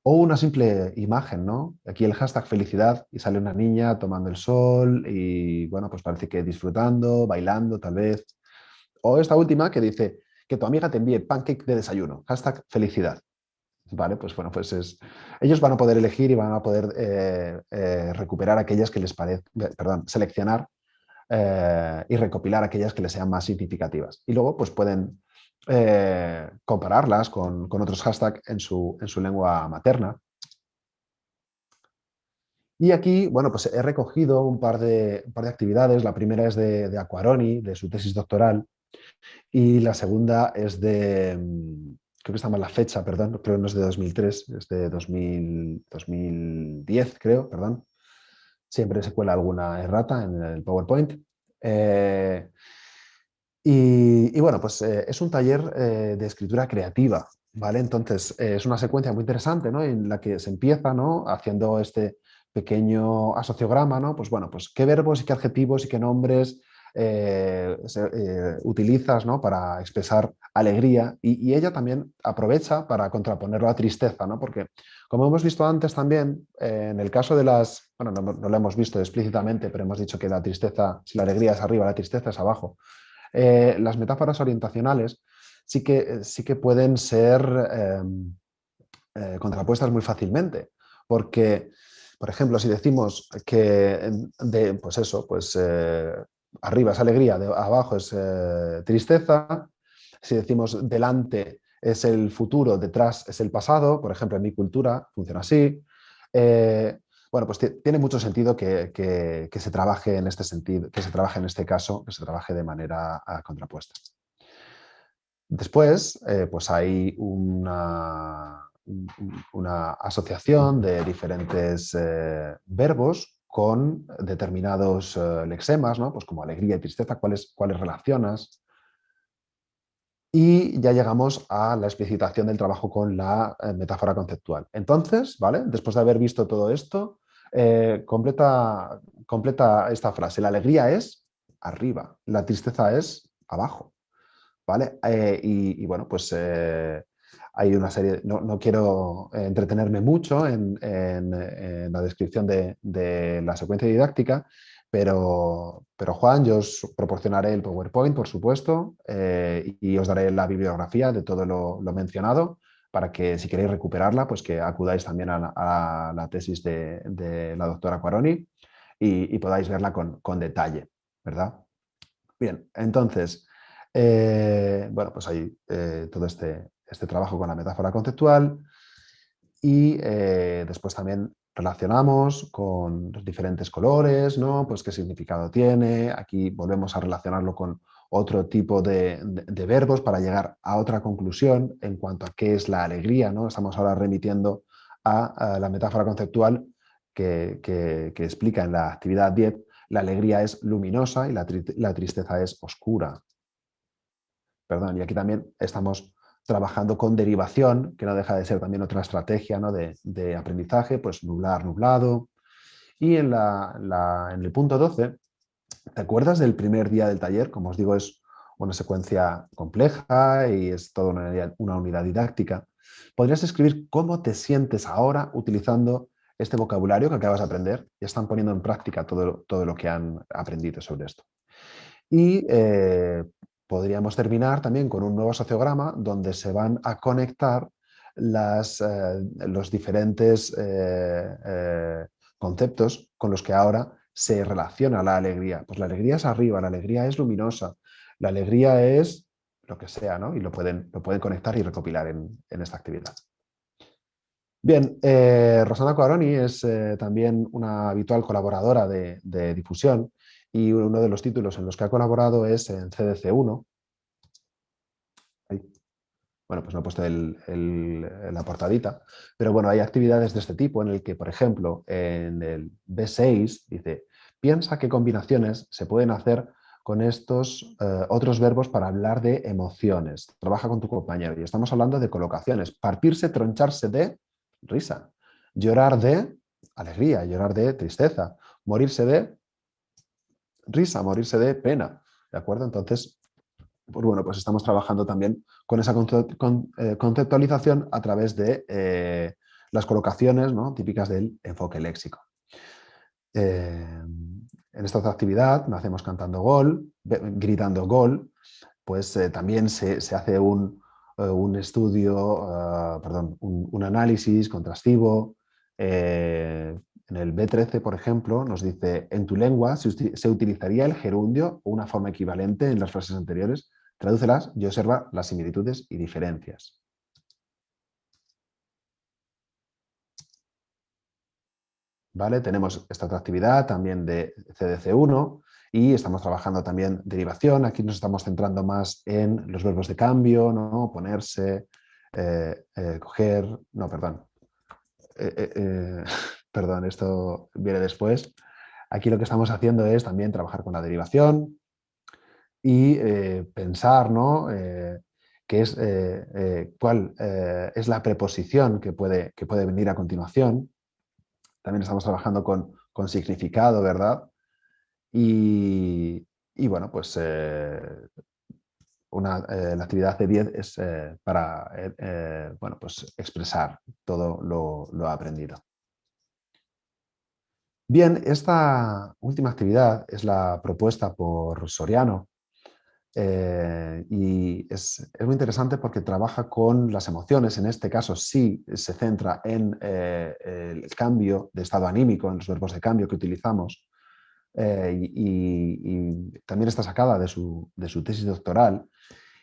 o una simple imagen, ¿no? Aquí el hashtag felicidad y sale una niña tomando el sol y, bueno, pues parece que disfrutando, bailando tal vez. O esta última que dice que tu amiga te envíe pancake de desayuno, hashtag felicidad. Vale, pues bueno, pues ellos van a poder elegir y van a poder recuperar aquellas que les parezcan, perdón, seleccionar y recopilar aquellas que les sean más significativas. Y luego, pues pueden compararlas con otros hashtags en su lengua materna. Y aquí, bueno, pues he recogido un par de actividades. La primera es de Acquaroni, de su tesis doctoral, y la segunda es de, creo que está mal la fecha, perdón, creo que no es de 2003, es de 2010, creo, perdón. Siempre se cuela alguna errata en el PowerPoint. Eh, y bueno, pues es un taller de escritura creativa, ¿vale? Entonces es una secuencia muy interesante, ¿no? En la que se empieza, ¿no? Haciendo este pequeño asociograma, ¿no? Pues bueno, pues qué verbos y qué adjetivos y qué nombres utilizas, ¿no? Para expresar alegría y ella también aprovecha para contraponerlo a tristeza, ¿no? Porque como hemos visto antes también, en el caso de las, bueno, no lo hemos visto explícitamente, pero hemos dicho que la tristeza, si la alegría es arriba, la tristeza es abajo. Las metáforas orientacionales sí que pueden ser contrapuestas muy fácilmente, porque, por ejemplo, si decimos que pues eso, pues arriba es alegría, abajo es tristeza, si decimos delante es el futuro, detrás es el pasado, por ejemplo, en mi cultura funciona así. Eh, bueno, pues tiene mucho sentido que se trabaje en este sentido, que se trabaje en este caso, que se trabaje de manera contrapuesta. Después, pues hay una asociación de diferentes verbos con determinados lexemas, ¿no? Pues como alegría y tristeza, cuáles relacionas. Y ya llegamos a la explicitación del trabajo con la metáfora conceptual. Entonces, ¿vale? Después de haber visto todo esto, completa esta frase. La alegría es arriba, la tristeza es abajo, ¿vale? Bueno, pues hay una serie, no quiero entretenerme mucho en la descripción de la secuencia didáctica, pero Juan, yo os proporcionaré el PowerPoint, por supuesto, y os daré la bibliografía de todo lo mencionado para que si queréis recuperarla, pues que acudáis también a la tesis de la doctora Quaroni y podáis verla con detalle, ¿verdad? Bien, entonces, bueno, pues hay todo este trabajo con la metáfora conceptual y después también relacionamos con los diferentes colores, ¿no? Pues qué significado tiene. Aquí volvemos a relacionarlo con otro tipo de verbos para llegar a otra conclusión en cuanto a qué es la alegría, ¿no? Estamos ahora remitiendo a la metáfora conceptual que explica en la actividad 10, la alegría es luminosa y la tristeza es oscura. Perdón, y aquí también estamos trabajando con derivación, que no deja de ser también otra estrategia, ¿no? de aprendizaje, pues nublar, nublado. Y en el punto 12, ¿te acuerdas del primer día del taller? Como os digo, es una secuencia compleja y es toda una unidad didáctica. Podrías escribir cómo te sientes ahora utilizando este vocabulario que acabas de aprender y están poniendo en práctica todo lo que han aprendido sobre esto. Y podríamos terminar también con un nuevo sociograma donde se van a conectar los diferentes conceptos con los que ahora se relaciona la alegría. Pues la alegría es arriba, la alegría es luminosa, la alegría es lo que sea, ¿no? Y lo pueden conectar y recopilar en esta actividad. Bien, Rosana Cuaroni es también una habitual colaboradora de difusión y uno de los títulos en los que ha colaborado es en CDC1. Ahí. Bueno, pues no he puesto la portadita, pero bueno, hay actividades de este tipo en el que, por ejemplo, en el B6 dice, piensa qué combinaciones se pueden hacer con estos otros verbos para hablar de emociones. Trabaja con tu compañero y estamos hablando de colocaciones. Partirse, troncharse de risa. Llorar de alegría, llorar de tristeza. Morirse de risa, morirse de pena. ¿De acuerdo? Entonces, pues bueno, pues estamos trabajando también con esa conceptualización a través de las colocaciones, ¿no? Típicas del enfoque léxico. En esta otra actividad, nacemos cantando gol, gritando gol, pues también se hace un estudio, perdón, un análisis contrastivo. En el B13, por ejemplo, nos dice, en tu lengua se utilizaría el gerundio o una forma equivalente en las frases anteriores. Tradúcelas y observa las similitudes y diferencias. ¿Vale? Tenemos esta otra actividad también de CDC1 y estamos trabajando también derivación. Aquí nos estamos centrando más en los verbos de cambio, ¿no? Ponerse, coger, no, perdón. Perdón, esto viene después. Aquí lo que estamos haciendo es también trabajar con la derivación y pensar, ¿no? Cuál es la preposición que puede venir a continuación. También estamos trabajando con significado, ¿verdad? Y bueno, pues la actividad de 10 es para bueno, pues expresar todo lo aprendido. Bien, esta última actividad es la propuesta por Soriano y es muy interesante porque trabaja con las emociones. En este caso sí se centra en el cambio de estado anímico, en los verbos de cambio que utilizamos y también está sacada de su tesis doctoral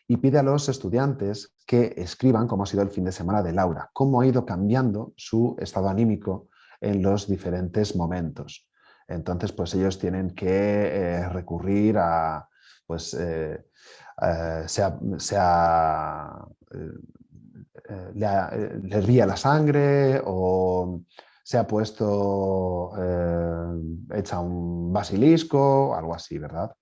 y pide a los estudiantes que escriban cómo ha sido el fin de semana de Laura, cómo ha ido cambiando su estado anímico en los diferentes momentos. Entonces, pues ellos tienen que recurrir a, pues, le hervía la sangre o se ha puesto hecha un basilisco, algo así, ¿verdad?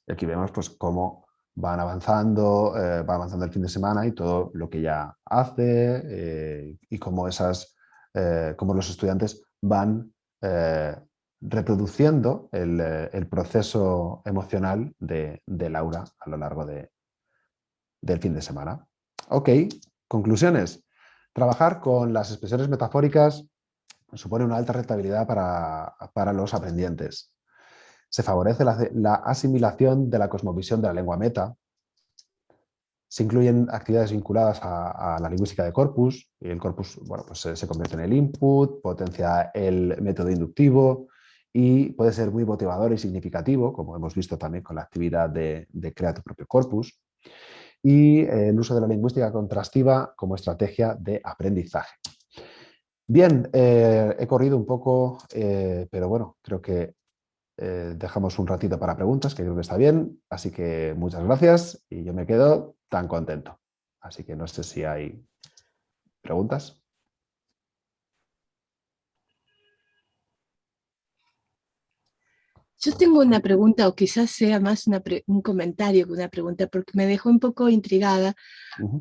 Y aquí vemos pues cómo va avanzando el fin de semana y todo lo que ella hace y cómo cómo los estudiantes van reproduciendo el proceso emocional de Laura a lo largo del fin de semana. Ok, conclusiones. Trabajar con las expresiones metafóricas supone una alta rentabilidad para los aprendientes. Se favorece la asimilación de la cosmovisión de la lengua meta. Se incluyen actividades vinculadas a la lingüística de corpus, y el corpus bueno, pues se convierte en el input, potencia el método inductivo y puede ser muy motivador y significativo, como hemos visto también con la actividad de Crea tu propio corpus, y el uso de la lingüística contrastiva como estrategia de aprendizaje. Bien, he corrido un poco, pero bueno, creo que dejamos un ratito para preguntas, que creo que está bien. Así que muchas gracias y yo me quedo tan contento. Así que no sé si hay preguntas. Yo tengo una pregunta, o quizás sea más un comentario que una pregunta, porque me dejó un poco intrigada.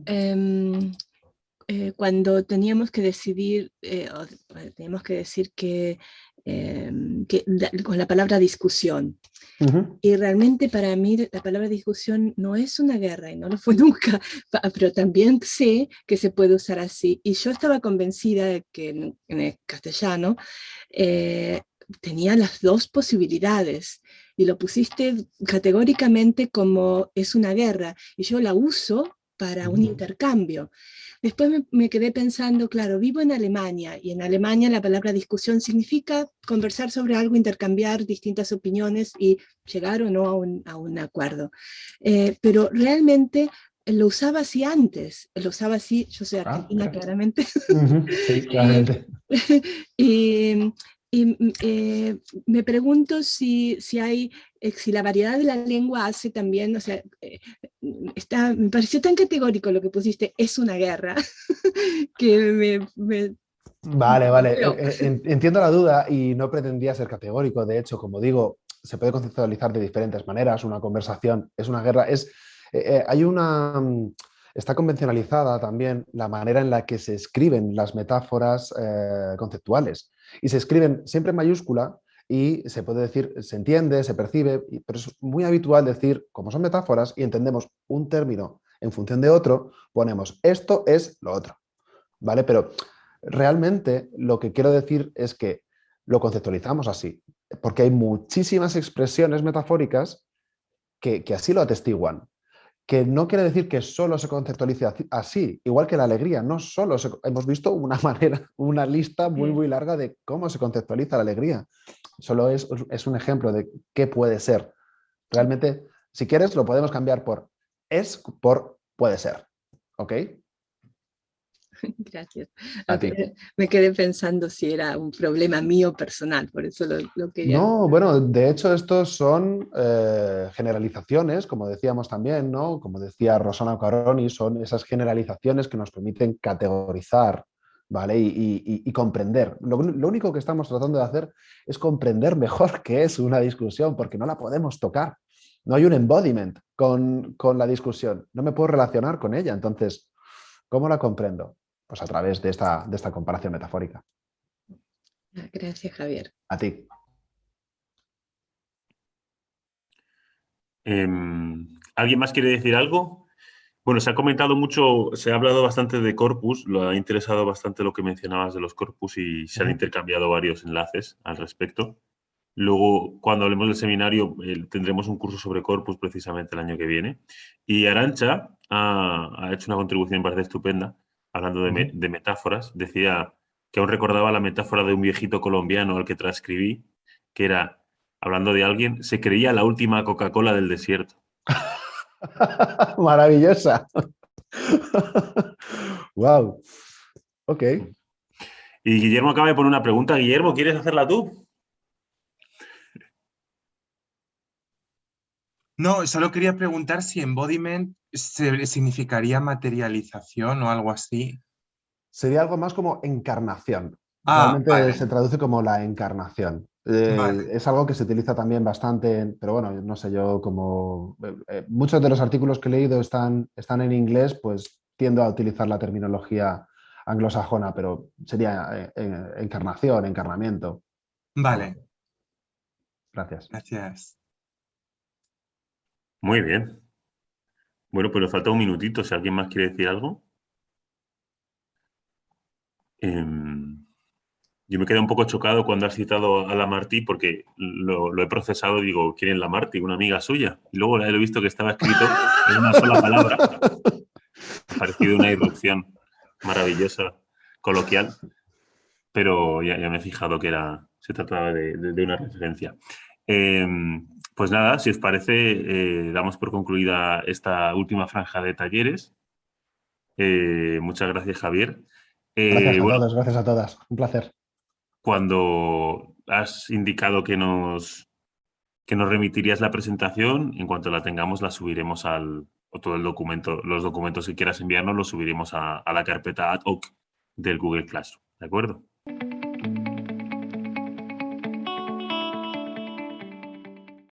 Em, Cuando teníamos que decidir, teníamos que decir con la palabra discusión. Y realmente para mí la palabra discusión no es una guerra y no lo fue nunca, pero también sé que se puede usar así. Y yo estaba convencida de que en el castellano tenía las dos posibilidades y lo pusiste categóricamente como es una guerra y yo la uso para un intercambio. Después me quedé pensando, claro, vivo en Alemania y en Alemania la palabra discusión significa conversar sobre algo, intercambiar distintas opiniones y llegar o no a un acuerdo. Pero realmente lo usaba así antes, lo usaba así, yo soy argentina claramente, Sí, claramente. y, me pregunto si la variedad de la lengua hace también, o sea, me pareció tan categórico lo que pusiste, es una guerra, que me Vale, vale. bloqueó. Entiendo la duda y no pretendía ser categórico. De hecho, como digo, se puede conceptualizar de diferentes maneras. Una conversación es una guerra. Hay una. Está convencionalizada también la manera en la que se escriben las metáforas conceptuales. Y se escriben siempre en mayúscula y se puede decir, se entiende, se percibe, pero es muy habitual decir, como son metáforas y entendemos un término en función de otro, ponemos esto es lo otro. ¿Vale? Pero realmente lo que quiero decir es que lo conceptualizamos así, porque hay muchísimas expresiones metafóricas que así lo atestiguan, que no quiere decir que solo se conceptualice así, igual que la alegría, no solo hemos visto una manera, una lista muy, muy larga de cómo se conceptualiza la alegría. Solo es un ejemplo de qué puede ser. Realmente, si quieres, lo podemos cambiar por es por puede ser. ¿Ok? Gracias. A ti. Me quedé pensando si era un problema mío personal, por eso lo quería. No, bueno, de hecho estos son generalizaciones, como decíamos también, ¿no? Como decía Rossana Cairoli, son esas generalizaciones que nos permiten categorizar, ¿vale? Y comprender. Lo único que estamos tratando de hacer es comprender mejor qué es una discusión, porque no la podemos tocar. No hay un embodiment con la discusión. No me puedo relacionar con ella. Entonces, ¿cómo la comprendo? Pues a través de esta comparación metafórica. Gracias, Javier. A ti. ¿Alguien más quiere decir algo? Bueno, se ha comentado mucho, se ha hablado bastante de corpus, lo ha interesado bastante lo que mencionabas de los corpus y se han intercambiado varios enlaces al respecto. Luego, cuando hablemos del seminario, tendremos un curso sobre corpus precisamente el año que viene. Y Arantxa ha hecho una contribución, me parece estupenda, hablando de metáforas. Decía que aún recordaba la metáfora de un viejito colombiano al que transcribí, que era, hablando de alguien, se creía la última Coca-Cola del desierto. Maravillosa. Wow. Ok. Y Guillermo acaba de poner una pregunta. Guillermo, ¿quieres hacerla tú? No, solo quería preguntar si embodiment significaría materialización o algo así. Sería algo más como encarnación. Ah, Realmente se vale, traduce como la encarnación. vale, Es algo que se utiliza también bastante, pero bueno, no sé, yo como muchos de los artículos que he leído están en inglés, pues tiendo a utilizar la terminología anglosajona, pero sería encarnación, encarnamiento. vale, Gracias. gracias. Muy bien. Bueno, pues nos falta un minutito. Si alguien más quiere decir algo. Yo me quedé un poco chocado cuando has citado a Lamartine porque lo he procesado y digo, ¿quién es Lamartine? Una amiga suya. Y luego he visto que estaba escrito en una sola palabra. Me ha parecido una irrupción maravillosa, coloquial, pero ya me he fijado que se trataba de una referencia. Pues nada, si os parece, damos por concluida esta última franja de talleres. Muchas gracias, Javier. Gracias a Bueno, todos, gracias a todas. Un placer. cuando has indicado que nos remitirías la presentación, en cuanto la tengamos la subiremos o todo el documento, los documentos que quieras enviarnos los subiremos a la carpeta ad hoc del Google Classroom, ¿de acuerdo?